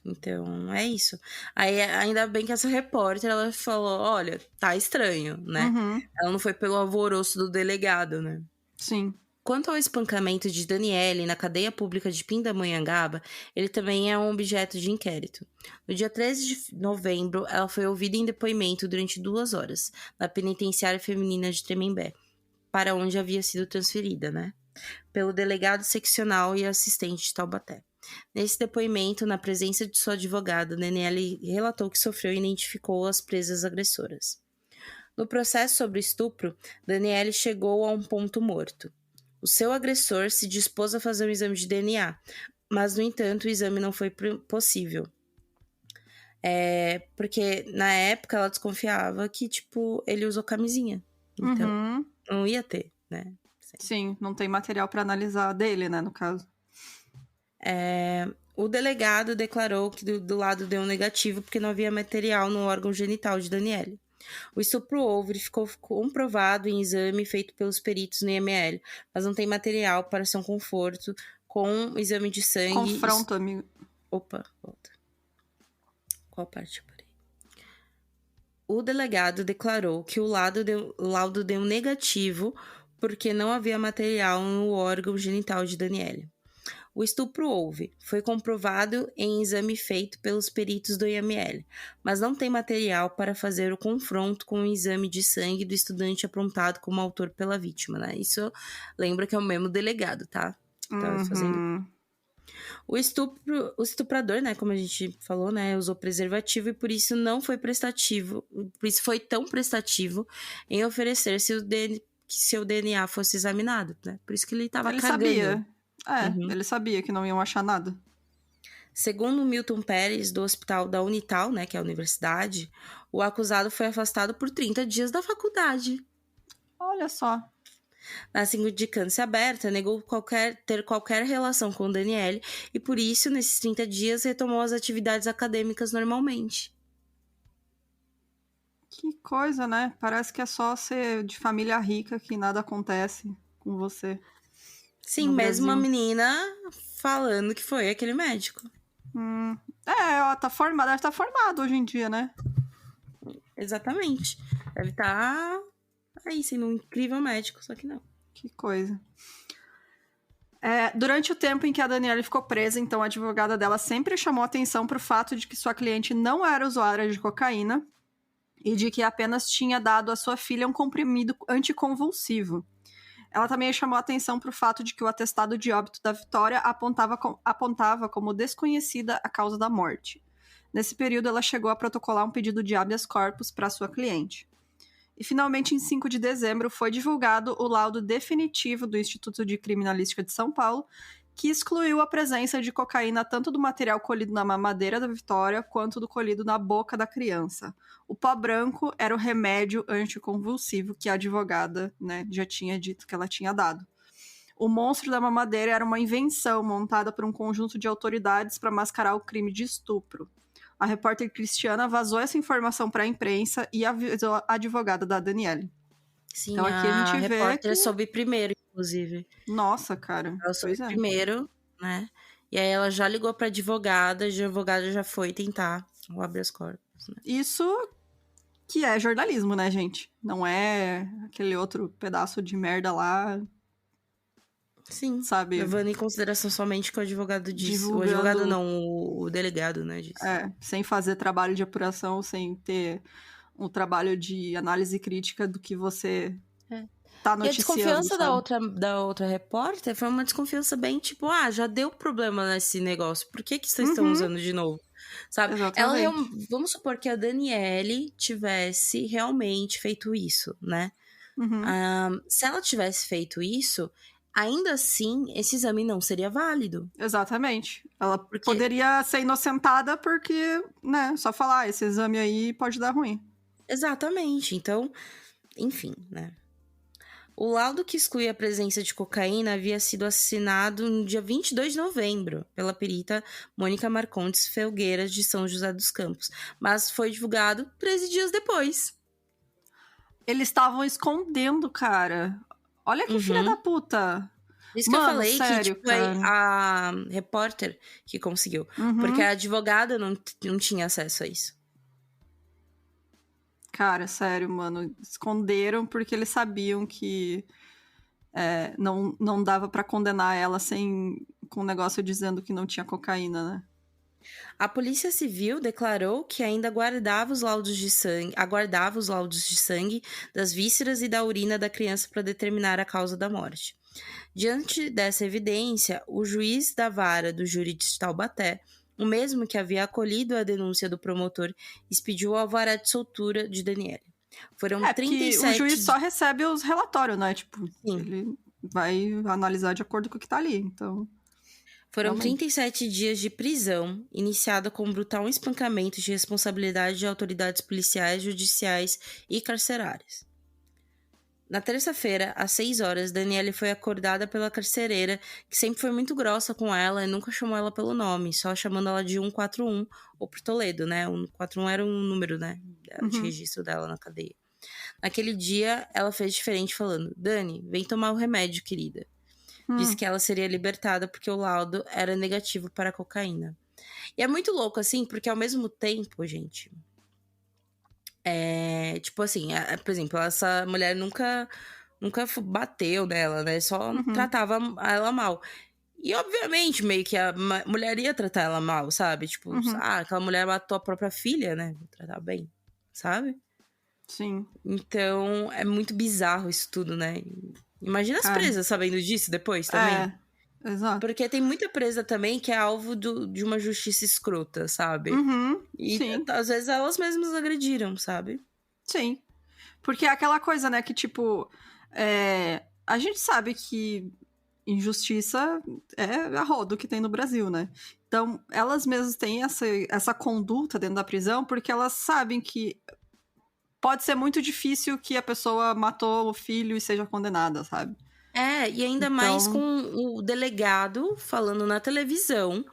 Então, é isso. Aí, ainda bem que essa repórter, ela falou, olha, tá estranho, né? Uhum. Ela não foi pelo alvoroço do delegado, né? Sim. Quanto ao espancamento de Daniele na cadeia pública de Pindamonhangaba, ele também é um objeto de inquérito. No dia 13 de novembro, ela foi ouvida em depoimento durante 2 horas, na penitenciária feminina de Tremembé, para onde havia sido transferida, né? Pelo delegado seccional e assistente de Taubaté. Nesse depoimento, na presença de sua advogada, Daniele relatou que sofreu e identificou as presas agressoras. No processo sobre estupro, Daniele chegou a um ponto morto. O seu agressor se dispôs a fazer um exame de DNA, mas, no entanto, o exame não foi possível. Porque, na época, ela desconfiava que, tipo, ele usou camisinha. Então, Uhum. não ia ter, né? Sim, não tem material pra analisar dele, né, no caso. O delegado declarou que do lado deu um negativo porque não havia material no órgão genital de Daniele. O estupro houve e ficou comprovado em exame feito pelos peritos no IML, mas não tem material para ser um conforto com exame de sangue. Confronto, amigo. Opa, volta. Qual parte eu parei? O delegado declarou que o laudo deu negativo porque não havia material no órgão genital de Daniele. O estupro houve, foi comprovado em exame feito pelos peritos do IML, mas não tem material para fazer o confronto com o exame de sangue do estudante apontado como autor pela vítima, né? Isso lembra que é o mesmo delegado, tá? Tá fazendo. Uhum. O estuprador, né, como a gente falou, né, usou preservativo e por isso não foi prestativo, por isso foi tão prestativo em oferecer que seu DNA fosse examinado, né? Por isso que ele tava Ele cagando. sabia. Uhum. Ele sabia que não iam achar nada. Segundo Milton Pérez, do hospital da Unital, né, que é a universidade, o acusado foi afastado por 30 dias da faculdade. Olha só. Na sindicância aberta, negou ter qualquer relação com Daniele e, por isso, nesses 30 dias, retomou as atividades acadêmicas normalmente. Que coisa, né? Parece que é só ser de família rica que nada acontece com você Sim, no mesmo uma Brasil. menina falando que foi aquele médico. Ela tá formada, deve estar formada hoje em dia, né? Exatamente. Deve estar aí sendo um incrível médico, só que não. Que coisa. Durante o tempo em que a Daniela ficou presa, então a advogada dela sempre chamou atenção para o fato de que sua cliente não era usuária de cocaína e de que apenas tinha dado à sua filha um comprimido anticonvulsivo. Ela também chamou atenção para o fato de que o atestado de óbito da Vitória apontava como desconhecida a causa da morte. Nesse período, ela chegou a protocolar um pedido de habeas corpus para sua cliente. E finalmente, em 5 de dezembro, foi divulgado o laudo definitivo do Instituto de Criminalística de São Paulo, que excluiu a presença de cocaína tanto do material colhido na mamadeira da Vitória quanto do colhido na boca da criança. O pó branco era o remédio anticonvulsivo que a advogada, né, já tinha dito que ela tinha dado. O monstro da mamadeira era uma invenção montada por um conjunto de autoridades para mascarar o crime de estupro. A repórter Cristiana vazou essa informação para a imprensa e avisou a advogada da Daniele. Sim, Então aqui a gente vê repórter que... soube primeiro, inclusive. Nossa, cara. Ela soube Pois é. primeiro, né? E aí ela já ligou pra advogada, e a advogada já foi tentar o habeas corpus, né? Isso que é jornalismo, né, gente? Não é aquele outro pedaço de merda lá, Sim, sabe? levando em consideração somente o que o advogado disse. O advogado Divulgando, não, o delegado, né, disse. sem fazer trabalho de apuração, sem ter um trabalho de análise crítica do que você tá E a noticiando, desconfiança sabe? da outra repórter foi uma desconfiança bem tipo, já deu problema nesse negócio, por que vocês estão Uhum, usando de novo? Sabe? exatamente. Vamos supor que a Daniele tivesse realmente feito isso, né? Uhum. Se ela tivesse feito isso, ainda assim, esse exame não seria válido. Exatamente. Ela Porque, poderia ser inocentada porque, né, só falar, esse exame aí pode dar ruim. exatamente. Então, enfim, né? O laudo que exclui a presença de cocaína havia sido assinado no dia 22 de novembro pela perita Mônica Marcondes Felgueiras de São José dos Campos, mas foi divulgado 13 dias depois. Eles estavam escondendo, cara. Olha que filha da Uhum. puta. Isso que eu Mano, falei que, sério, tipo, é cara. a repórter que conseguiu. Porque Uhum. a advogada não tinha acesso a isso. Cara, sério, mano. Esconderam porque eles sabiam que não dava pra condenar ela com o negócio dizendo que não tinha cocaína, né? A Polícia Civil declarou que ainda aguardava os laudos de sangue das vísceras e da urina da criança para determinar a causa da morte. Diante dessa evidência, o juiz da vara do júri de Taubaté, o mesmo que havia acolhido a denúncia do promotor, expediu o alvará de soltura de Daniele. Foram É, porque o juiz 37 só recebe os relatórios, né? Tipo, Sim. ele vai analisar de acordo com o que tá ali. Então, Foram realmente. 37 dias de prisão, iniciada com brutal espancamento de responsabilidade de autoridades policiais, judiciais e carcerárias. Na terça-feira, às 6 horas, Daniele foi acordada pela carcereira, que sempre foi muito grossa com ela e nunca chamou ela pelo nome, só chamando ela de 141, ou por Toledo, né? 141 era um número, né? De Uhum. registro dela na cadeia. Naquele dia, ela fez diferente, falando: Dani, vem tomar o remédio, querida. Disse que ela seria libertada porque o laudo era negativo para a cocaína. E é muito louco, assim, porque ao mesmo tempo, gente. Tipo assim, por exemplo, essa mulher nunca bateu nela, né? Só Uhum. tratava ela mal. E, obviamente, meio que a mulher ia tratar ela mal, sabe? Tipo, Uhum. aquela mulher matou a própria filha, né? Vou tratar bem, sabe? Sim. Então, é muito bizarro isso tudo, né? Imagina as Cara. presas sabendo disso depois também. É, exato. Porque tem muita presa também que é alvo de uma justiça escrota, sabe? Uhum. E Sim. às vezes elas mesmas agrediram, sabe? Sim. Porque é aquela coisa, né, que, tipo, a gente sabe que injustiça é a rodo que tem no Brasil, né? Então, elas mesmas têm essa conduta dentro da prisão porque elas sabem que pode ser muito difícil que a pessoa matou o filho e seja condenada, sabe? E ainda mais com Então, o delegado falando na televisão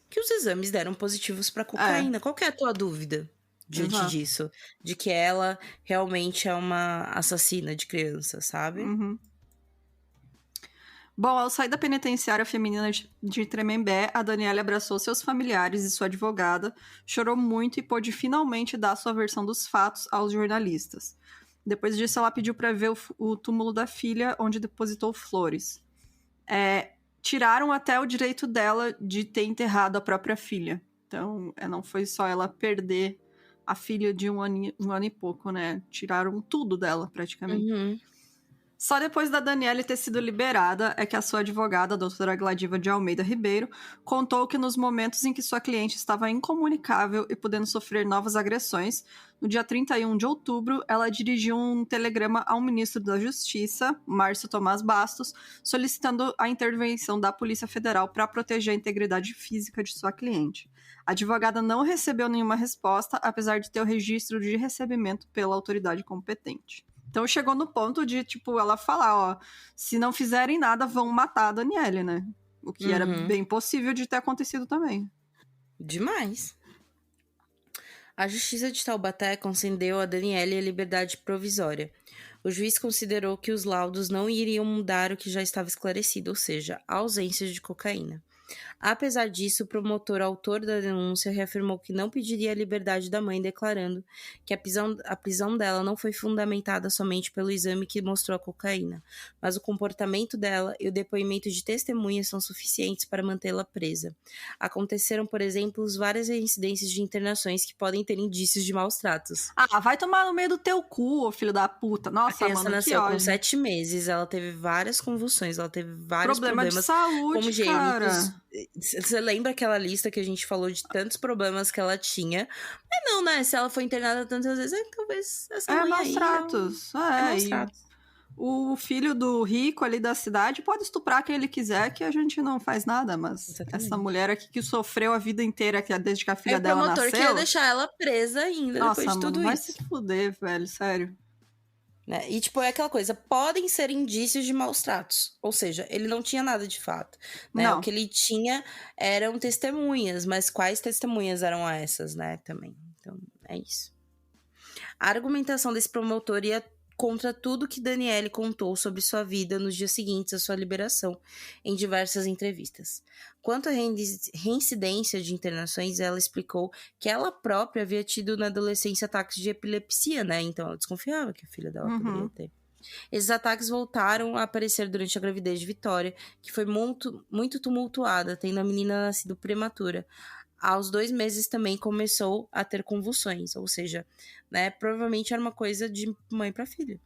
que os exames deram positivos para é, cocaína. Qual que é a tua dúvida diante exato. disso? De que ela realmente é uma assassina de criança, sabe? Uhum. Bom, ao sair da penitenciária feminina de Tremembé, a Daniela abraçou seus familiares e sua advogada, chorou muito e pôde finalmente dar sua versão dos fatos aos jornalistas. Depois disso, ela pediu para ver o túmulo da filha, onde depositou flores. Tiraram até o direito dela de ter enterrado a própria filha. Então, não foi só ela perder a filha de um ano e pouco, né? Tiraram tudo dela, praticamente. Uhum. Só depois da Daniele ter sido liberada é que a sua advogada, a doutora Gladiva de Almeida Ribeiro, contou que nos momentos em que sua cliente estava incomunicável e podendo sofrer novas agressões, no dia 31 de outubro, ela dirigiu um telegrama ao ministro da Justiça, Márcio Tomás Bastos, solicitando a intervenção da Polícia Federal para proteger a integridade física de sua cliente. A advogada não recebeu nenhuma resposta, apesar de ter o registro de recebimento pela autoridade competente. Então chegou no ponto de, tipo, ela falar, ó, se não fizerem nada, vão matar a Daniele, né? O que era Uhum. bem possível de ter acontecido também. Demais. A Justiça de Taubaté concedeu a Daniele a liberdade provisória. O juiz considerou que os laudos não iriam mudar o que já estava esclarecido, ou seja, a ausência de cocaína. Apesar disso, o promotor autor da denúncia reafirmou que não pediria a liberdade da mãe, declarando que a prisão dela não foi fundamentada somente pelo exame que mostrou a cocaína, mas o comportamento dela e o depoimento de testemunhas são suficientes para mantê-la presa. Aconteceram, por exemplo, várias incidências de internações que podem ter indícios de maus tratos. Ah, vai tomar no meio do teu cu, ô filho da puta. A Nossa, criança mano, que nasceu com ódio. 7 meses, ela teve várias convulsões, ela teve vários Problema de problemas saúde, congênitos. cara. Você lembra aquela lista que a gente falou de tantos problemas que ela tinha? Mas não, né? Se ela foi internada tantas vezes, talvez essa mãe Maus aí tratos. é maus E tratos. O filho do rico ali da cidade pode estuprar quem ele quiser, que a gente não faz nada, mas Exatamente. essa mulher aqui que sofreu a vida inteira, desde que a filha Aí o dela promotor nasceu... queria deixar ela presa ainda depois Nossa, de tudo mano, vai isso. se fuder, velho, sério. Né? E, tipo, é aquela coisa, podem ser indícios de maus tratos. Ou seja, ele não tinha nada de fato. Né? Não. O que ele tinha eram testemunhas, mas quais testemunhas eram essas, né, também. Então, é isso. A argumentação desse promotor ia contra tudo que Daniele contou sobre sua vida nos dias seguintes à sua liberação, em diversas entrevistas. Quanto à reincidência de internações, ela explicou que ela própria havia tido na adolescência ataques de epilepsia, né? Então ela desconfiava que a filha dela poderia ter. Esses ataques voltaram a aparecer durante a gravidez de Vitória, que foi muito, muito tumultuada, tendo a menina nascido prematura. Aos 2 meses também começou a ter convulsões, ou seja, né, provavelmente era uma coisa de mãe para filha.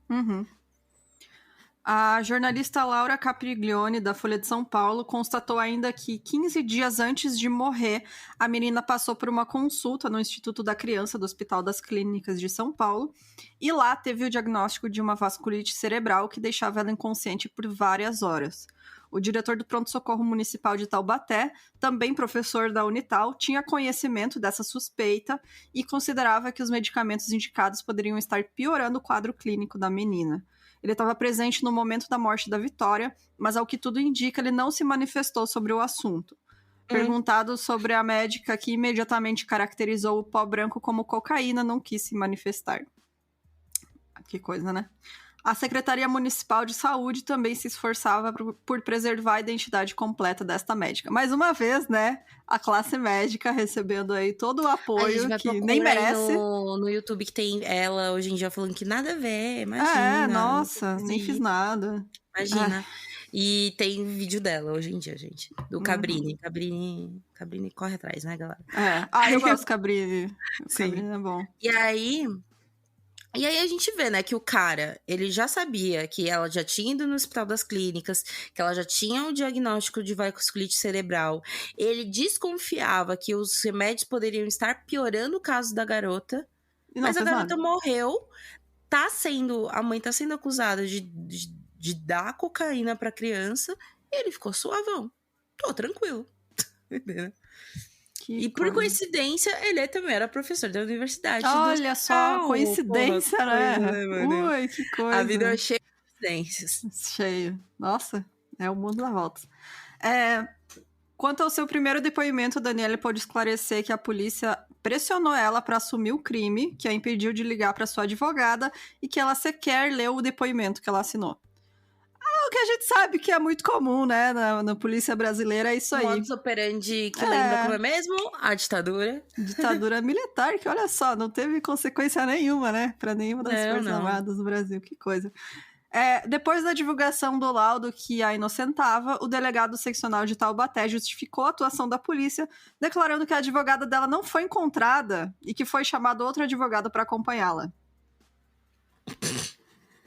A jornalista Laura Capriglione, da Folha de São Paulo, constatou ainda que 15 dias antes de morrer, a menina passou por uma consulta no Instituto da Criança do Hospital das Clínicas de São Paulo e lá teve o diagnóstico de uma vasculite cerebral que deixava ela inconsciente por várias horas. O diretor do Pronto-Socorro Municipal de Taubaté, também professor da Unital, tinha conhecimento dessa suspeita e considerava que os medicamentos indicados poderiam estar piorando o quadro clínico da menina. Ele estava presente no momento da morte da Vitória, mas ao que tudo indica, ele não se manifestou sobre o assunto. Perguntado sobre a médica que imediatamente caracterizou o pó branco como cocaína, não quis se manifestar. Que coisa, né? A Secretaria Municipal de Saúde também se esforçava por preservar a identidade completa desta médica. Mais uma vez, né? A classe médica recebendo aí todo o apoio que nem merece. No YouTube que tem ela hoje em dia falando que nada a ver, imagina. Nossa, nem fiz nada. Imagina. E tem vídeo dela hoje em dia, gente. Do Cabrini. Cabrini corre atrás, né, galera? Eu gosto do Cabrini. Sim. Cabrini é bom. E aí a gente vê, né, que o cara, ele já sabia que ela já tinha ido no Hospital das Clínicas, que ela já tinha um diagnóstico de vasculite cerebral. Ele desconfiava que os remédios poderiam estar piorando o caso da garota. Mas a garota morreu. A mãe tá sendo acusada de dar cocaína pra criança. E ele ficou suavão. Tô tranquilo. Entendeu? E por coincidência, ele também era professor da universidade. Olha só, coincidência, porra, né? Ui, que coisa. A vida é cheia de coincidências. Cheio. Nossa, é o mundo dá voltas. Quanto ao seu primeiro depoimento, Daniele pôde esclarecer que a polícia pressionou ela para assumir o crime, que a impediu de ligar para sua advogada e que ela sequer leu o depoimento que ela assinou. O que a gente sabe que é muito comum, né, na polícia brasileira, é isso aí. Modus operandi que lembra como é mesmo? A ditadura. Ditadura militar, que olha só, não teve consequência nenhuma, né, para nenhuma das Forças Armadas no Brasil, que coisa. Depois da divulgação do laudo que a inocentava, o delegado seccional de Taubaté justificou a atuação da polícia, declarando que a advogada dela não foi encontrada e que foi chamado outro advogado para acompanhá-la.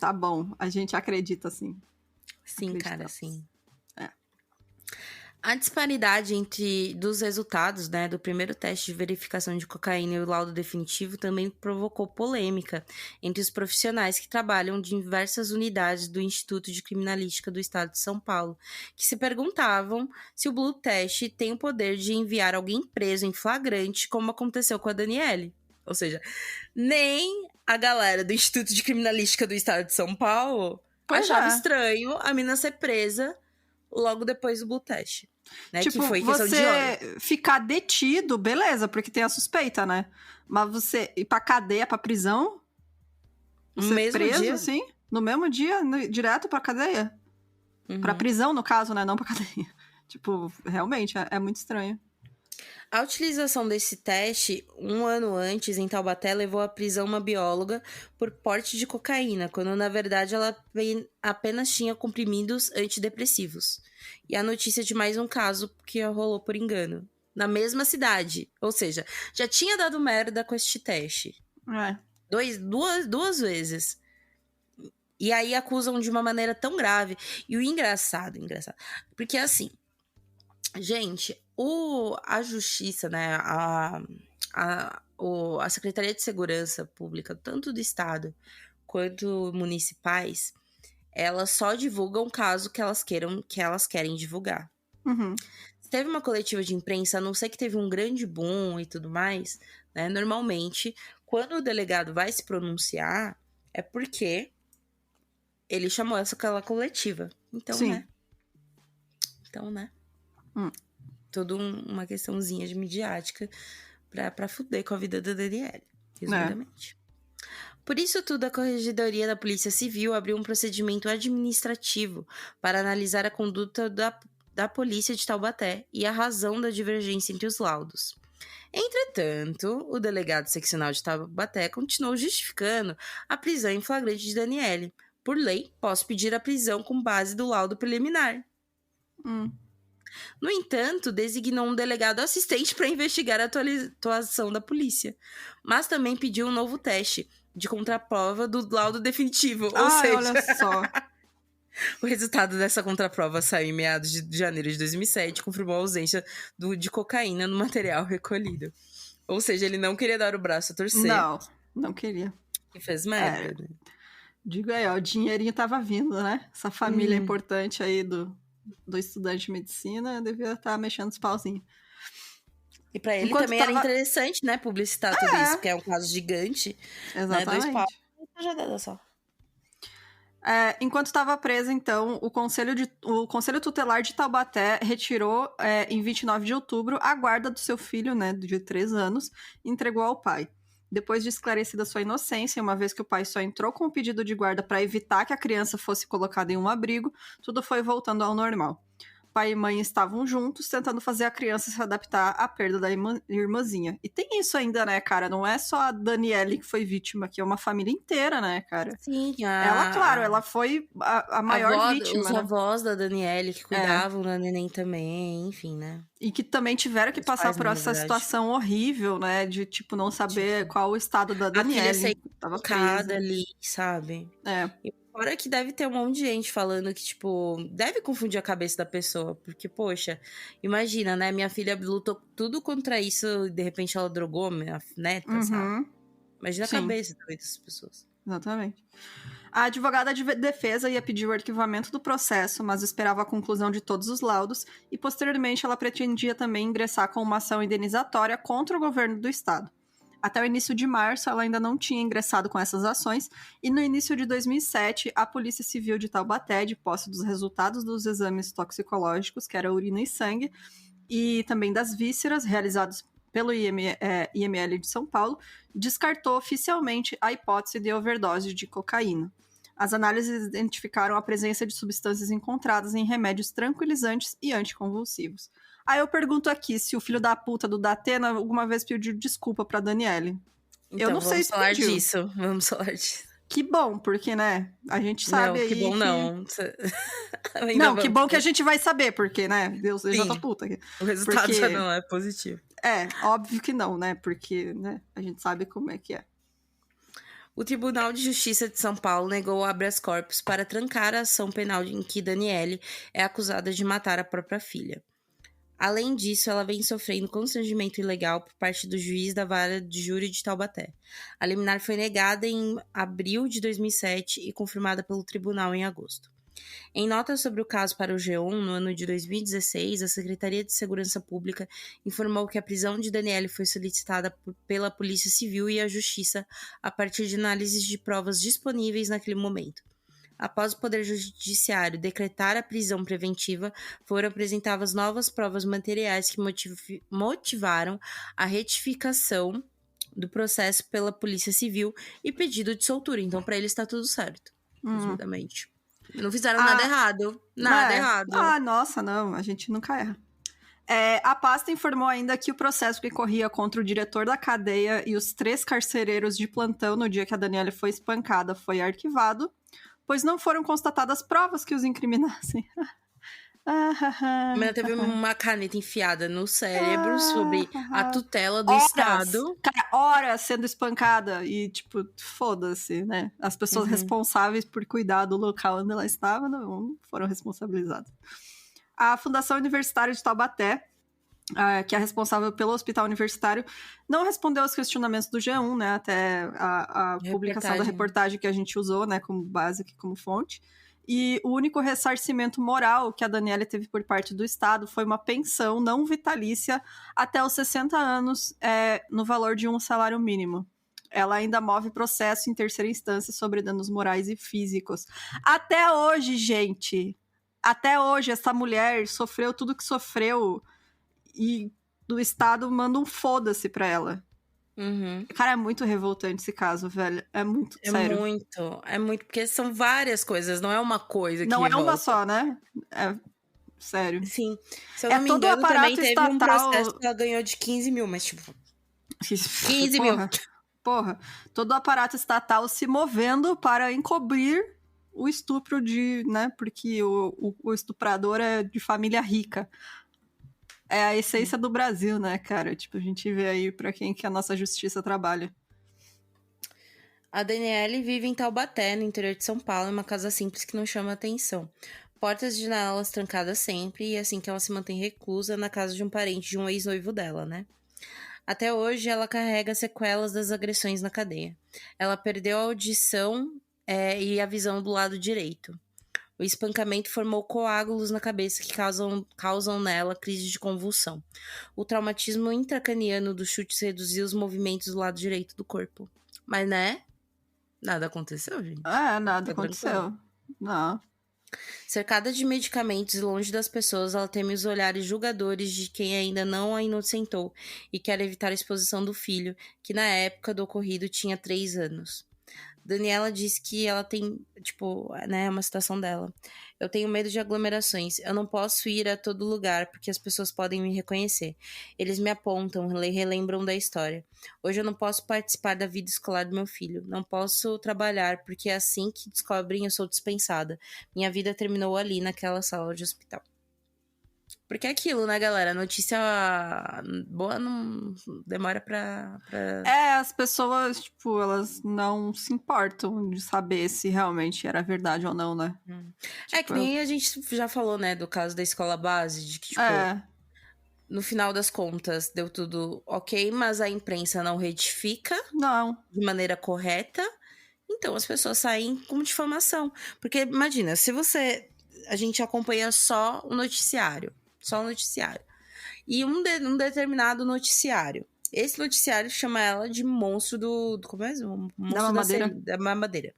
Tá bom, a gente acredita, sim. Sim, cara, sim. A disparidade dos resultados, né, do primeiro teste de verificação de cocaína e o laudo definitivo também provocou polêmica entre os profissionais que trabalham em diversas unidades do Instituto de Criminalística do Estado de São Paulo, que se perguntavam se o Blue Test tem o poder de enviar alguém preso em flagrante, como aconteceu com a Daniele. Ou seja, nem a galera do Instituto de Criminalística do Estado de São Paulo achava estranho a mina ser presa logo depois do Blue Test. Né? Tipo, que foi você ficar detido, beleza, porque tem a suspeita, né? Mas você ir pra cadeia, pra prisão, você mesmo preso, dia? assim, no mesmo dia, direto pra cadeia. Pra prisão, no caso, né? Não pra cadeia. Tipo, realmente, é muito estranho. A utilização desse teste, 1 ano antes, em Taubaté, levou à prisão uma bióloga por porte de cocaína, quando na verdade ela apenas tinha comprimidos antidepressivos. E a notícia de mais um caso que rolou por engano. Na mesma cidade. Ou seja, já tinha dado merda com este teste. Duas vezes. E aí acusam de uma maneira tão grave. E o engraçado. Porque assim, gente, a justiça, né, a Secretaria de Segurança Pública, tanto do Estado quanto municipais, elas só divulgam caso que elas querem divulgar. Uhum. Se teve uma coletiva de imprensa, a não ser que teve um grande boom e tudo mais, né? Normalmente, quando o delegado vai se pronunciar, é porque ele chamou aquela coletiva. Então, Sim. né? Hum. Toda uma questãozinha de midiática pra fuder com a vida da Daniele, resumidamente. Por isso tudo, a Corregedoria da Polícia Civil abriu um procedimento administrativo para analisar a conduta da polícia de Taubaté e a razão da divergência entre os laudos. Entretanto, o delegado seccional de Taubaté continuou justificando a prisão em flagrante de Daniele. Por lei, posso pedir a prisão com base do laudo preliminar. No entanto, designou um delegado assistente para investigar a atuação da polícia, mas também pediu um novo teste de contraprova do laudo definitivo. Ou seja, olha só. O resultado dessa contraprova saiu em meados de janeiro de 2007, confirmou a ausência de cocaína no material recolhido. Ou seja, ele não queria dar o braço a torcer. Não queria. E fez merda. Digo aí, ó, o dinheirinho tava vindo, né? Essa família importante aí do estudante de medicina devia estar mexendo os pauzinhos. E pra ele também era interessante, né, publicitar tudo isso, porque é um caso gigante. Exatamente. Né? 2 pau. Já dá só. Enquanto estava presa, então, o Conselho Tutelar de Taubaté retirou, em 29 de outubro, a guarda do seu filho, né, de 3 anos, e entregou ao pai. Depois de esclarecida sua inocência, uma vez que o pai só entrou com o pedido de guarda para evitar que a criança fosse colocada em um abrigo, tudo foi voltando ao normal. Pai e mãe estavam juntos, tentando fazer a criança se adaptar à perda da irmãzinha. E tem isso ainda, né, cara? Não é só a Daniele que foi vítima, que é uma família inteira, né, cara? Sim, ela foi a maior vítima. Os avós da Daniele que cuidavam da neném também, enfim, né? E que também tiveram que passar por essa situação horrível, né? De, tipo, não saber qual o estado da Daniele. A filha tava presa ali, sabe? E fora que deve ter um monte de gente falando que, tipo, deve confundir a cabeça da pessoa. Porque, poxa, imagina, né? Minha filha lutou tudo contra isso e de repente ela drogou minha neta, sabe? Imagina a cabeça também dessas pessoas. Exatamente. A advogada de defesa ia pedir o arquivamento do processo, mas esperava a conclusão de todos os laudos e, posteriormente, ela pretendia também ingressar com uma ação indenizatória contra o governo do estado. Até o início de março, ela ainda não tinha ingressado com essas ações, e no início de 2007, a Polícia Civil de Taubaté, de posse dos resultados dos exames toxicológicos, que era urina e sangue, e também das vísceras, realizados pelo IML de São Paulo, descartou oficialmente a hipótese de overdose de cocaína. As análises identificaram a presença de substâncias encontradas em remédios tranquilizantes e anticonvulsivos. Aí eu pergunto aqui se o filho da puta do Datena alguma vez pediu desculpa pra Daniele. Então, eu não sei se pediu. Vamos falar disso. Que bom, porque, né, a gente sabe não, aí que bom não. Não, que bom que a gente vai saber, porque, né, Deus seja da puta. O resultado já não é positivo. Óbvio que não, né, porque, né, a gente sabe como é que é. O Tribunal de Justiça de São Paulo negou o habeas corpus para trancar a ação penal em que Daniele é acusada de matar a própria filha. Além disso, ela vem sofrendo constrangimento ilegal por parte do juiz da vara de júri de Taubaté. A liminar foi negada em abril de 2007 e confirmada pelo tribunal em agosto. Em nota sobre o caso para o G1, no ano de 2016, a Secretaria de Segurança Pública informou que a prisão de Daniele foi solicitada pela Polícia Civil e a Justiça a partir de análises de provas disponíveis naquele momento. Após o Poder Judiciário decretar a prisão preventiva, foram apresentadas novas provas materiais que motivaram a retificação do processo pela Polícia Civil e pedido de soltura. Então, para eles está tudo certo, resumidamente. Não fizeram nada errado. Nada errado. Nossa, não. A gente nunca erra. A pasta informou ainda que o processo que corria contra o diretor da cadeia e os 3 carcereiros de plantão no dia que a Daniele foi espancada foi arquivado, pois não foram constatadas provas que os incriminassem. A menina teve uma caneta enfiada no cérebro sobre a tutela do Estado. Cara, horas sendo espancada e, tipo, foda-se, né? As pessoas responsáveis por cuidar do local onde ela estava não foram responsabilizadas. A Fundação Universitária de Taubaté, que é responsável pelo hospital universitário, não respondeu aos questionamentos do G1, né? Até a publicação da reportagem que a gente usou, né? Como base aqui, como fonte. e o único ressarcimento moral que a Daniela teve por parte do Estado foi uma pensão não vitalícia até os 60 anos, no valor de um salário mínimo. Ela ainda move processo em terceira instância sobre danos morais e físicos. Até hoje, gente, até hoje essa mulher sofreu tudo que sofreu e do Estado manda um foda-se pra ela. Uhum. Cara, é muito revoltante esse caso, velho. É muito, sério. É muito, porque são várias coisas, não é uma coisa que Não revolta. é uma só, né? É, sério. Sim, se eu não me todo o engano, também aparato teve estatal... um processo que ela ganhou de 15 mil, mas tipo... 15 mil. Porra, todo o aparato estatal se movendo para encobrir o estupro de, né, porque o estuprador é de família rica. É a essência do Brasil, né, cara? Tipo, a gente vê aí pra quem que a nossa justiça trabalha. A Daniele vive em Taubaté, no interior de São Paulo, em uma casa simples que não chama atenção. Portas e janelas trancadas sempre, e assim que ela se mantém reclusa na casa de um parente de um ex-noivo dela, né? Até hoje, ela carrega sequelas das agressões na cadeia. Ela perdeu a audição e a visão do lado direito. O espancamento formou coágulos na cabeça que causam nela crise de convulsão. O traumatismo intracraniano dos chutes reduziu os movimentos do lado direito do corpo. Mas, né? Nada aconteceu, gente. Nada aconteceu. Tranquilo. Não. Cercada de medicamentos e longe das pessoas, ela teme os olhares julgadores de quem ainda não a inocentou e quer evitar a exposição do filho, que na época do ocorrido tinha 3 anos. Daniela diz que ela tem, né, uma citação dela. Eu tenho medo de aglomerações. Eu não posso ir a todo lugar porque as pessoas podem me reconhecer. Eles me apontam, relembram da história. Hoje eu não posso participar da vida escolar do meu filho. Não posso trabalhar porque é assim que descobrem eu sou dispensada. Minha vida terminou ali, naquela sala de hospital. Porque é aquilo, né, galera? Notícia boa não demora pra... As pessoas, tipo, elas não se importam de saber se realmente era verdade ou não, né? É que nem a gente já falou, né, do caso da escola base, de que, tipo, no final das contas deu tudo ok, mas a imprensa não retifica de maneira correta, então as pessoas saem com difamação. Porque, imagina, se a gente acompanha só o noticiário, e um determinado noticiário, esse noticiário chama ela de monstro como é? Monstro da mamadeira.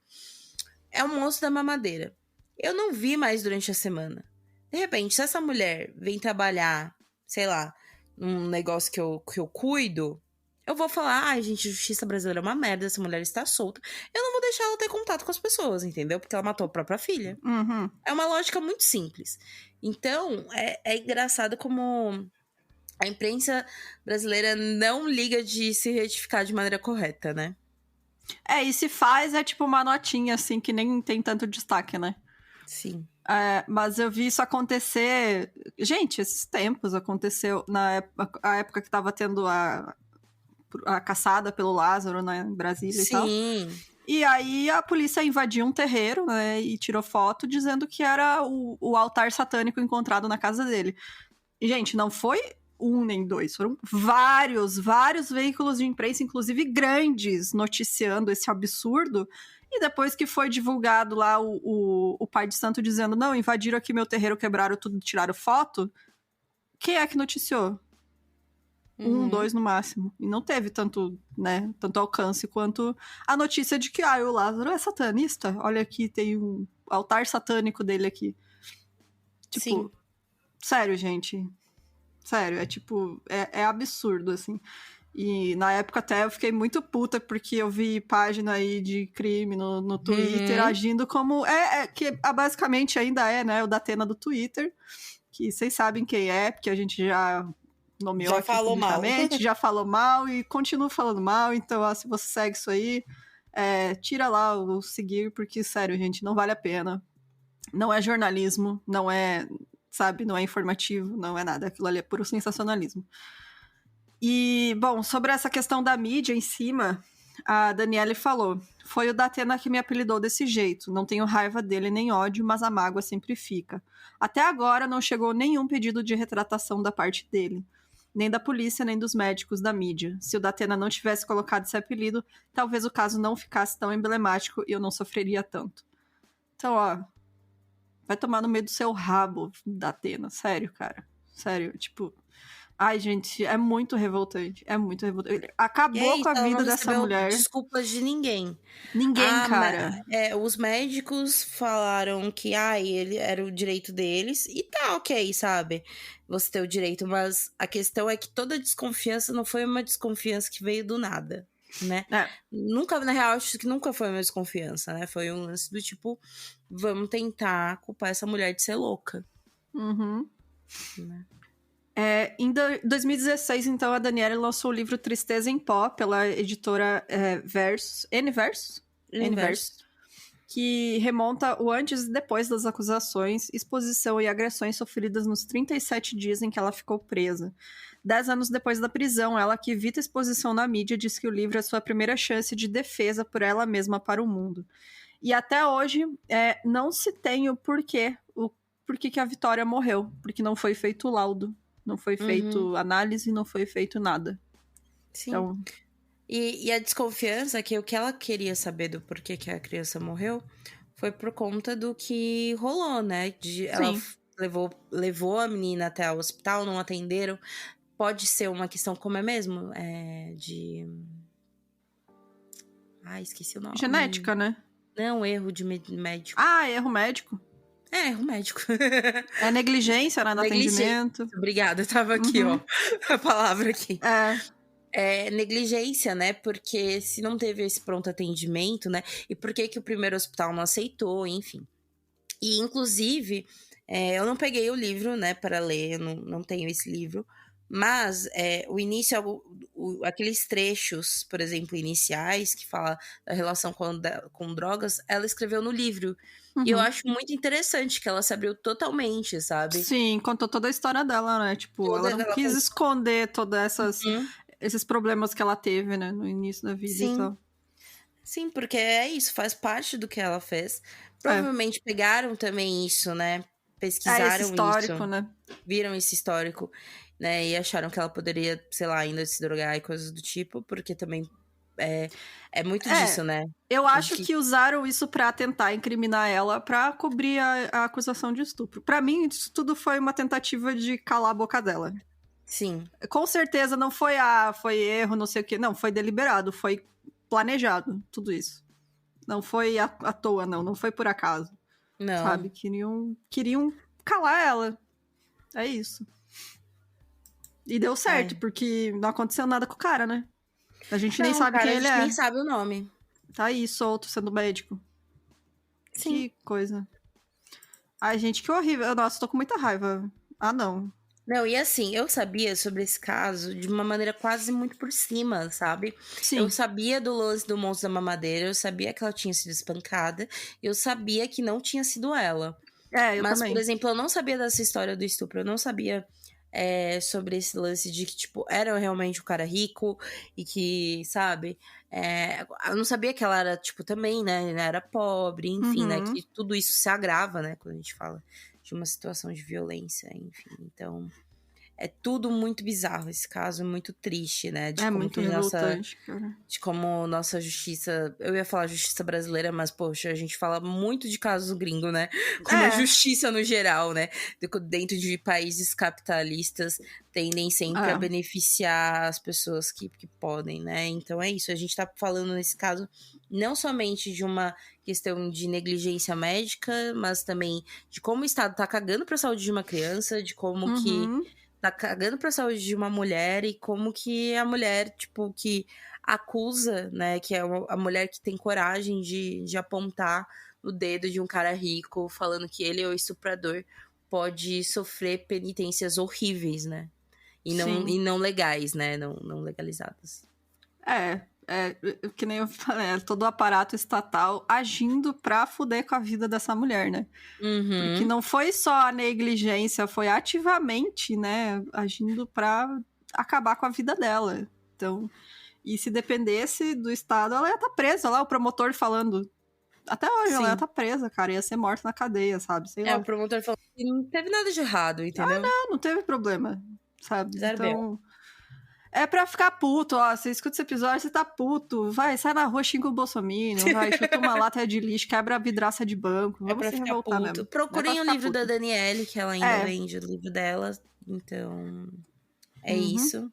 É um monstro da mamadeira. Eu não vi mais durante a semana. De repente, se essa mulher vem trabalhar, sei lá, num negócio que eu cuido, eu vou falar, ai, gente, a justiça brasileira é uma merda, essa mulher está solta. Eu não vou deixar ela ter contato com as pessoas, entendeu? Porque ela matou a própria filha. Uhum. É uma lógica muito simples. Então, é engraçado como a imprensa brasileira não liga de se retificar de maneira correta, né? E se faz, tipo uma notinha, assim, que nem tem tanto destaque, né? Sim. Mas eu vi isso acontecer... Gente, esses tempos aconteceu a época que tava tendo a caçada pelo Lázaro, né, em Brasília e tal. Sim. E aí a polícia invadiu um terreiro, né, e tirou foto dizendo que era o altar satânico encontrado na casa dele. E, gente, não foi um nem dois, foram vários veículos de imprensa, inclusive grandes, noticiando esse absurdo. E depois que foi divulgado lá o pai de santo dizendo, não, invadiram aqui meu terreiro, quebraram tudo, tiraram foto, quem é que noticiou? Uhum. 2 no máximo. E não teve tanto, né, tanto alcance quanto a notícia de que, o Lázaro é satanista. Olha aqui, tem um altar satânico dele aqui. Tipo, sim. Sério, gente. Sério, é absurdo, assim. E na época até eu fiquei muito puta porque eu vi página aí de crime no Twitter agindo como... que basicamente ainda né, o Datena do Twitter, que vocês sabem quem é, porque a gente já nomeou já aqui falou publicamente, mal. já falou mal e continua falando mal, então se você segue isso aí, tira lá o seguir, porque, sério, gente, não vale a pena. Não é jornalismo, não é, sabe, não é informativo, não é nada, aquilo ali é puro sensacionalismo. E, bom, sobre essa questão da mídia em cima, a Daniele falou, foi o Datena que me apelidou desse jeito, não tenho raiva dele nem ódio, mas a mágoa sempre fica. Até agora não chegou nenhum pedido de retratação da parte dele. Nem da polícia, nem dos médicos da mídia. Se o Datena não tivesse colocado esse apelido, talvez o caso não ficasse tão emblemático e eu não sofreria tanto. Então, Vai tomar no meio do seu rabo, da Atena. Sério, cara. Sério, tipo... Ai, gente, é muito revoltante. É muito revoltante. E é Acabou isso, com a ela não vida dessa recebeu mulher. desculpas de ninguém. Ninguém, cara. Os médicos falaram que ele era o direito deles, e tá ok, sabe? Você ter o direito, mas a questão é que toda desconfiança não foi uma desconfiança que veio do nada, né? É. Nunca, na real, acho que nunca foi uma desconfiança, né? Foi um lance do tipo, vamos tentar culpar essa mulher de ser louca. Uhum. Né? Em 2016, então, a Daniela lançou o livro Tristeza em Pó, pela editora N-Verso, que remonta o antes e depois das acusações, exposição e agressões sofridas nos 37 dias em que ela ficou presa. 10 anos depois da prisão, ela, que evita exposição na mídia, diz que o livro é sua primeira chance de defesa por ela mesma para o mundo. E até hoje, não se tem o porquê que a Vitória morreu, porque não foi feito laudo. Não foi feito análise, não foi feito nada. Sim. Então... E a desconfiança, que o que ela queria saber do porquê que a criança morreu, foi por conta do que rolou, né? Ela levou a menina até o hospital, não atenderam. Pode ser uma questão, como é mesmo? Esqueci o nome. Genética, né? Não, erro de médico. Erro médico. Erro médico. É negligência, né, no atendimento. Obrigada, eu tava aqui, ó. A palavra aqui. É negligência, né? Porque se não teve esse pronto atendimento, né? E por que o primeiro hospital não aceitou, enfim. E, inclusive, eu não peguei o livro, né, para ler, eu não tenho esse livro. Mas o início, aqueles trechos, por exemplo, iniciais, que fala da relação com drogas, ela escreveu no livro. E eu acho muito interessante que ela se abriu totalmente, sabe? Sim, contou toda a história dela, né? Tipo, ela não quis esconder todos esses problemas que ela teve, né? No início da vida e tal. Sim, porque é isso, faz parte do que ela fez. Provavelmente pegaram também isso, né? Pesquisaram esse histórico, isso. Né? Viram esse histórico, né? E acharam que ela poderia, sei lá, ainda se drogar e coisas do tipo, porque também é muito disso, né? Eu acho que usaram isso pra tentar incriminar ela, pra cobrir a acusação de estupro. Pra mim, isso tudo foi uma tentativa de calar a boca dela. Sim. Com certeza não foi foi erro, não sei o quê. Não, foi deliberado, foi planejado, tudo isso. Não foi à toa, não foi por acaso. Não. Sabe? Queriam calar ela. É isso. E deu certo, porque não aconteceu nada com o cara, né? A gente nem sabe quem ele é. A gente nem sabe o nome. Tá aí, solto, sendo médico. Sim. Que coisa. Ai, gente, que horrível. Nossa, tô com muita raiva. Não. Não, e assim, eu sabia sobre esse caso de uma maneira quase muito por cima, sabe? Sim. Eu sabia do lance do monstro da mamadeira, eu sabia que ela tinha sido espancada, eu sabia que não tinha sido ela. Mas, também. Por exemplo, eu não sabia dessa história do estupro, eu não sabia sobre esse lance de que, tipo, era realmente um cara rico e que, sabe? Eu não sabia que ela era, tipo, também, né? Era pobre, enfim, né? Que tudo isso se agrava, né? Quando a gente fala de uma situação de violência, enfim. Então, é tudo muito bizarro esse caso, muito triste, né? De como muito revoltante, cara. De como nossa justiça... Eu ia falar justiça brasileira, mas, poxa, a gente fala muito de casos gringo, né? Como a justiça no geral, né? Dentro de países capitalistas, tendem sempre a beneficiar as pessoas que podem, né? Então é isso, a gente tá falando nesse caso não somente de uma questão de negligência médica, mas também de como o Estado tá cagando pra saúde de uma criança, de como que tá cagando pra saúde de uma mulher e como que a mulher, tipo, que acusa, né, que é a mulher que tem coragem de apontar o dedo de um cara rico falando que ele é o estuprador, pode sofrer penitências horríveis, né? E não legais, né? Não legalizadas. Que nem eu falei, todo o aparato estatal agindo pra fuder com a vida dessa mulher, né? Porque não foi só a negligência, foi ativamente, né, agindo pra acabar com a vida dela. Então, e se dependesse do Estado, ela ia estar presa lá, o promotor falando. Até hoje ela ia estar presa, cara, ia ser morta na cadeia, sabe? Sei lá. O promotor falou que não teve nada de errado, entendeu? Não teve problema, sabe? Zero então, É pra ficar puto, ó. Você escuta esse episódio, você tá puto. Vai, sai na rua, xinga o Bolsominion, vai, chuta uma lata de lixo, quebra a vidraça de banco. É Vamos pra se ficar revoltar puto. mesmo. Procurem o livro puto. da Danielle, que ela ainda vende o livro dela. Então, é isso,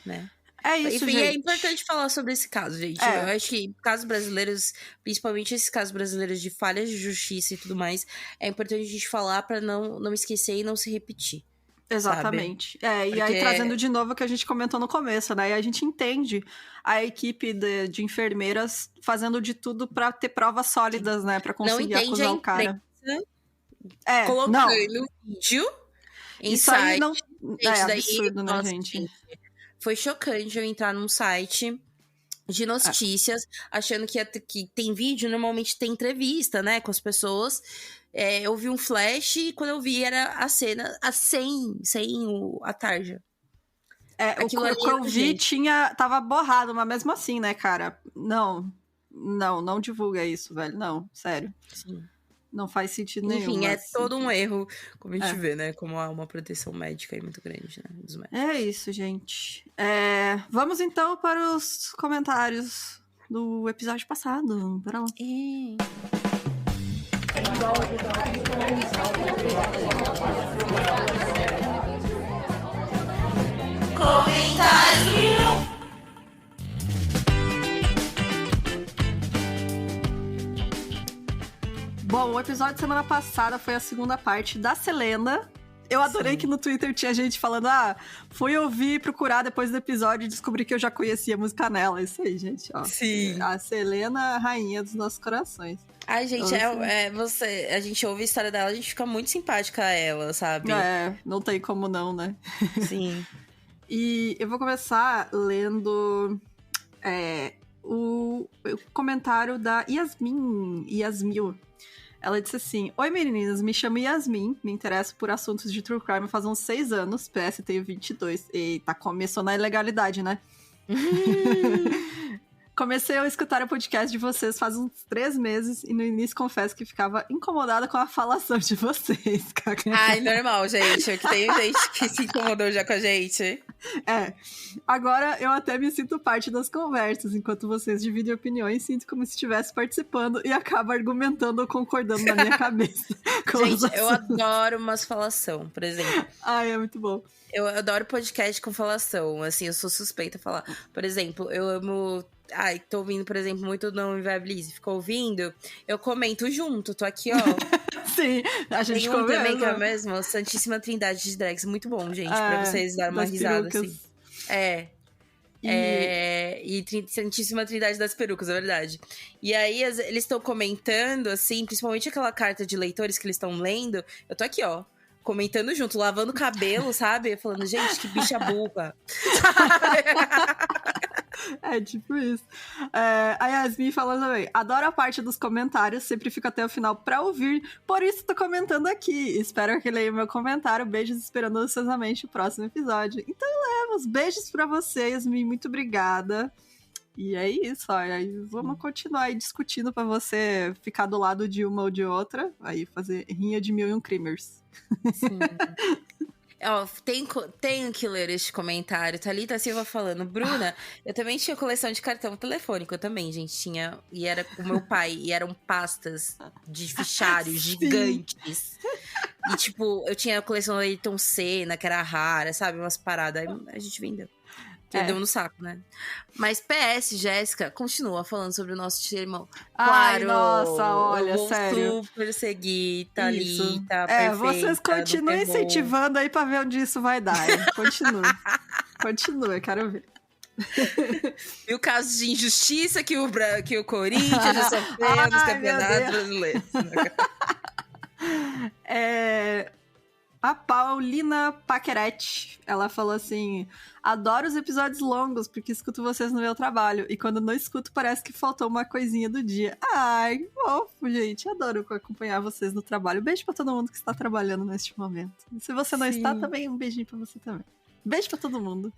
né? É isso, Enfim, gente. é importante falar sobre esse caso, gente. Eu acho que casos brasileiros, principalmente esses casos brasileiros de falhas de justiça e tudo mais, é importante a gente falar pra não esquecer e não se repetir. Exatamente. Sabe? E aí trazendo de novo o que a gente comentou no começo, né? E a gente entende a equipe de enfermeiras fazendo de tudo pra ter provas sólidas, né? Pra conseguir acusar o cara. Colocando vídeo em isso site. aí não... Gente, absurdo, né, gente? Foi chocante eu entrar num site de notícias, achando que tem vídeo, normalmente tem entrevista, né, com as pessoas. Eu vi um flash e quando eu vi era a cena sem a tarja. O que eu vi tava borrado, mas mesmo assim, né, cara? Não divulga isso, velho. Não, sério. Sim. Não faz sentido nenhum. Enfim, é todo um erro, como a gente vê, né? Como há uma proteção médica aí muito grande, né? Dos médicos. É isso, gente. Vamos então para os comentários do episódio passado. Bora lá. Comentários. Bom, o episódio de semana passada foi a segunda parte da Selena. Eu adorei que no Twitter tinha gente falando, fui ouvir, procurar depois do episódio e descobri que eu já conhecia a música nela. Isso aí, gente, ó. Sim. A Selena, rainha dos nossos corações. Ai, gente, a gente ouve a história dela, a gente fica muito simpática a ela, sabe? Não tem como não, né? Sim. E eu vou começar lendo o comentário da Yasmil. Ela disse assim: Oi meninas, me chamo Yasmin, me interesso por assuntos de true crime faz uns 6 anos, PS tenho 22. Eita, começou na ilegalidade, né? Comecei a escutar o podcast de vocês faz uns 3 meses e no início confesso que ficava incomodada com a falação de vocês. Ai, normal, gente. Que tem gente que se incomodou já com a gente. Agora eu até me sinto parte das conversas, enquanto vocês dividem opiniões, sinto como se estivesse participando e acabo argumentando ou concordando na minha cabeça. Gente, eu adoro umas falação, por exemplo. Ai, é muito bom. Eu adoro podcast com falação, assim, eu sou suspeita a falar. Por exemplo, eu amo... Ai, tô ouvindo, por exemplo, muito Não Inviabilize. Ficou ouvindo? Eu comento junto, tô aqui, ó. Sim, a gente tem comenta. Também que é mesmo, Santíssima Trindade de Drags. Muito bom, gente, pra vocês darem uma risada, perucas. assim. E Santíssima Trindade das Perucas, é verdade. E aí, eles estão comentando, assim, principalmente aquela carta de leitores que eles estão lendo. Eu tô aqui, ó, comentando junto, lavando o cabelo, sabe? Falando, gente, que bicha burra. Tipo isso. A Yasmin falou também: adoro a parte dos comentários, sempre fico até o final pra ouvir, por isso tô comentando aqui. Espero que leia o meu comentário. Beijos, esperando ansiosamente o próximo episódio. Então, levamos beijos pra você, Yasmin. Muito obrigada. E é isso, ó. Aí vamos continuar aí discutindo pra você ficar do lado de uma ou de outra. Aí fazer rinha de 1001 crimers. Sim. Ó, tenho que ler este comentário. Thalita Silva falando: Bruna, eu também tinha coleção de cartão telefônico. Eu também, gente, tinha. E era com meu pai. E eram pastas de fichários gigantes. E, tipo, eu tinha a coleção da Ayrton Senna, que era rara, sabe? Umas paradas. Aí a gente vendeu. Deu no saco, né? Mas PS, Jéssica, continua falando sobre o nosso irmão. Ai, Claro, nossa, olha, sério. Super seguir, Thalita, perfeita. Vocês continuem incentivando aí pra ver onde isso vai dar. Continue, quero ver. E o caso de injustiça que o Corinthians já sofreu nos campeonatos brasileiros. A Paulina Paquerete, ela falou assim: adoro os episódios longos, porque escuto vocês no meu trabalho. E quando não escuto, parece que faltou uma coisinha do dia. Ai, que fofo, gente. Adoro acompanhar vocês no trabalho. Beijo pra todo mundo que está trabalhando neste momento. E se você não está, também um beijinho pra você também. Beijo pra todo mundo.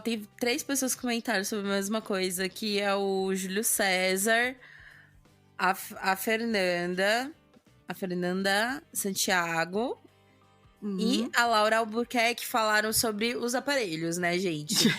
Tem 3 pessoas que comentaram sobre a mesma coisa, que é o Júlio César, a Fernanda Santiago e a Laura Albuquerque falaram sobre os aparelhos, né, gente?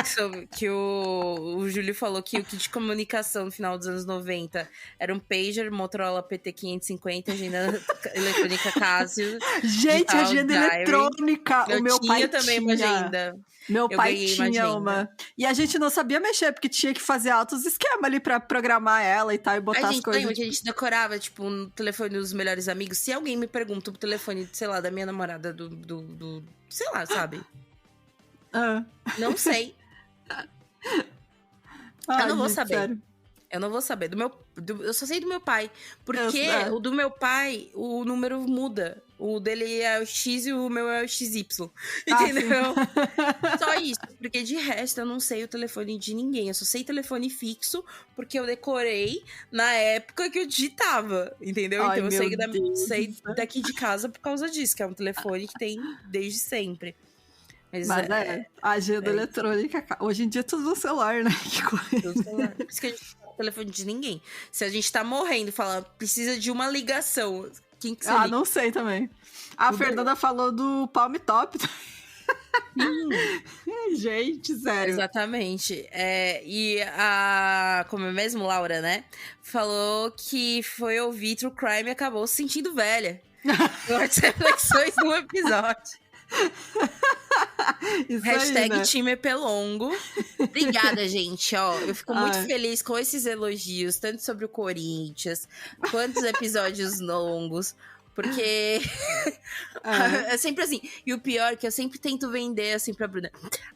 Sobre que o Júlio falou que o kit de comunicação no final dos anos 90 era um pager, Motorola PT550, agenda eletrônica Casio. Gente, agenda eletrônica! Eu o meu pai também uma agenda. Meu pai tinha uma. E a gente não sabia mexer, porque tinha que fazer altos esquemas ali pra programar ela e tal, e botar as coisas. Lembra que a gente decorava, tipo, no telefone dos melhores amigos. Se alguém me pergunta o telefone, sei lá, da minha namorada, do sei lá, sabe? Não sei. Eu não vou saber. Sério. Eu não vou saber. Eu só sei do meu pai. Porque o do meu pai, o número muda. O dele é o X e o meu é o XY. Entendeu? Só isso. Porque de resto eu não sei o telefone de ninguém. Eu só sei telefone fixo porque eu decorei na época que eu digitava. Entendeu? Ai, então eu sei daqui de casa por causa disso. Que é um telefone que tem desde sempre. Mas a agenda eletrônica, hoje em dia é tudo no celular, né? Que coisa. Por isso que a gente não tem telefone de ninguém. Se a gente tá morrendo e fala, precisa de uma ligação, quem que você liga? Não sei também. A Fernanda falou do Palm Top. Gente, sério. Exatamente. E como é mesmo, Laura, né? Falou que foi ouvir True Crime e acabou se sentindo velha. As reflexões no episódio. Hashtag aí, né? time Pelongo. Obrigada, gente. Eu fico muito feliz com esses elogios, tanto sobre o Corinthians, quanto os episódios longos. Porque é sempre assim. E o pior é que eu sempre tento vender assim pra Bruna.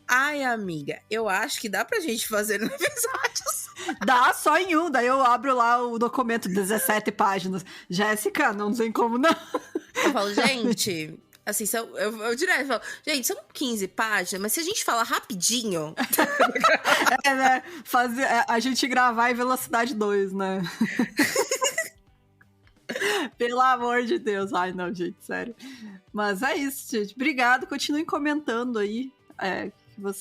Ai, amiga, eu acho que dá pra gente fazer no episódio. Dá só em um, daí eu abro lá o documento, 17 páginas. Jéssica, não tem como não. Eu falo, gente... Assim, eu direto falo, gente, são 15 páginas, mas se a gente falar rapidinho... né? A gente gravar em velocidade 2, né? Pelo amor de Deus. Ai, não, gente, sério. Mas é isso, gente. Obrigado, continuem comentando aí o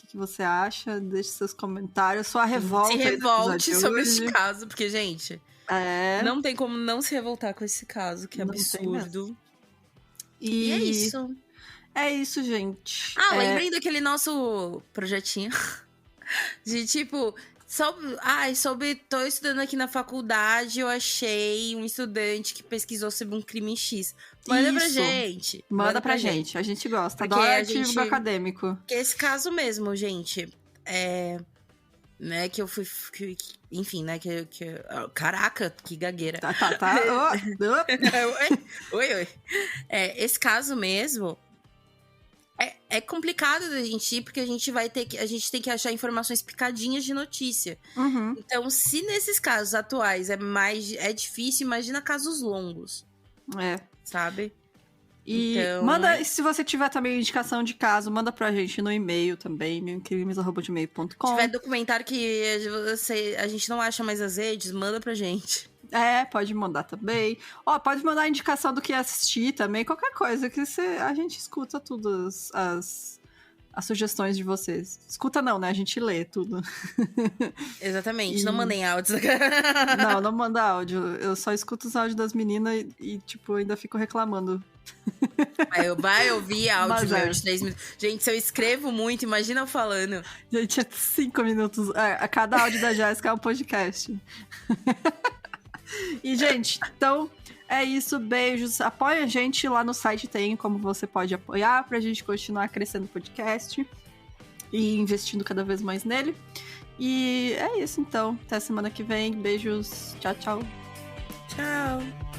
que você acha, deixe seus comentários, sua revolta. Se revolte sobre esse caso, porque, gente, não tem como não se revoltar com esse caso, que é absurdo. E é isso. É isso, gente. Lembrem daquele nosso projetinho de tipo... tô estudando aqui na faculdade, eu achei um estudante que pesquisou sobre um crime X. Manda pra gente. Manda pra gente. A gente gosta. Adoro artigo acadêmico. Que esse caso mesmo, gente. Né, que eu fui... enfim, né, caraca, que gagueira. Tá. Oi. Esse caso mesmo... É complicado da gente ir, porque a gente tem que achar informações picadinhas de notícia. Uhum. Então, se nesses casos atuais é difícil, imagina casos longos. Sabe? E então, manda, se você tiver também indicação de caso, manda pra gente no e-mail também, meucrimes@gmail.com. Se tiver documentário que a gente não acha mais as redes, manda pra gente. Pode mandar também. Pode mandar indicação do que assistir também, qualquer coisa, que a gente escuta tudo, as sugestões de vocês. Escuta não, né? A gente lê tudo. Exatamente, não mandem áudios. Não manda áudio. Eu só escuto os áudios das meninas e tipo, ainda fico reclamando. Vai ouvir áudio meu de 3 minutos. Gente, se eu escrevo muito, imagina eu falando. Gente, 5 minutos. A cada áudio da Jéssica é um podcast. E, gente, então é isso. Beijos. Apoia a gente lá no site, tem como você pode apoiar pra gente continuar crescendo o podcast e investindo cada vez mais nele. E é isso, então. Até semana que vem. Beijos. Tchau, tchau. Tchau.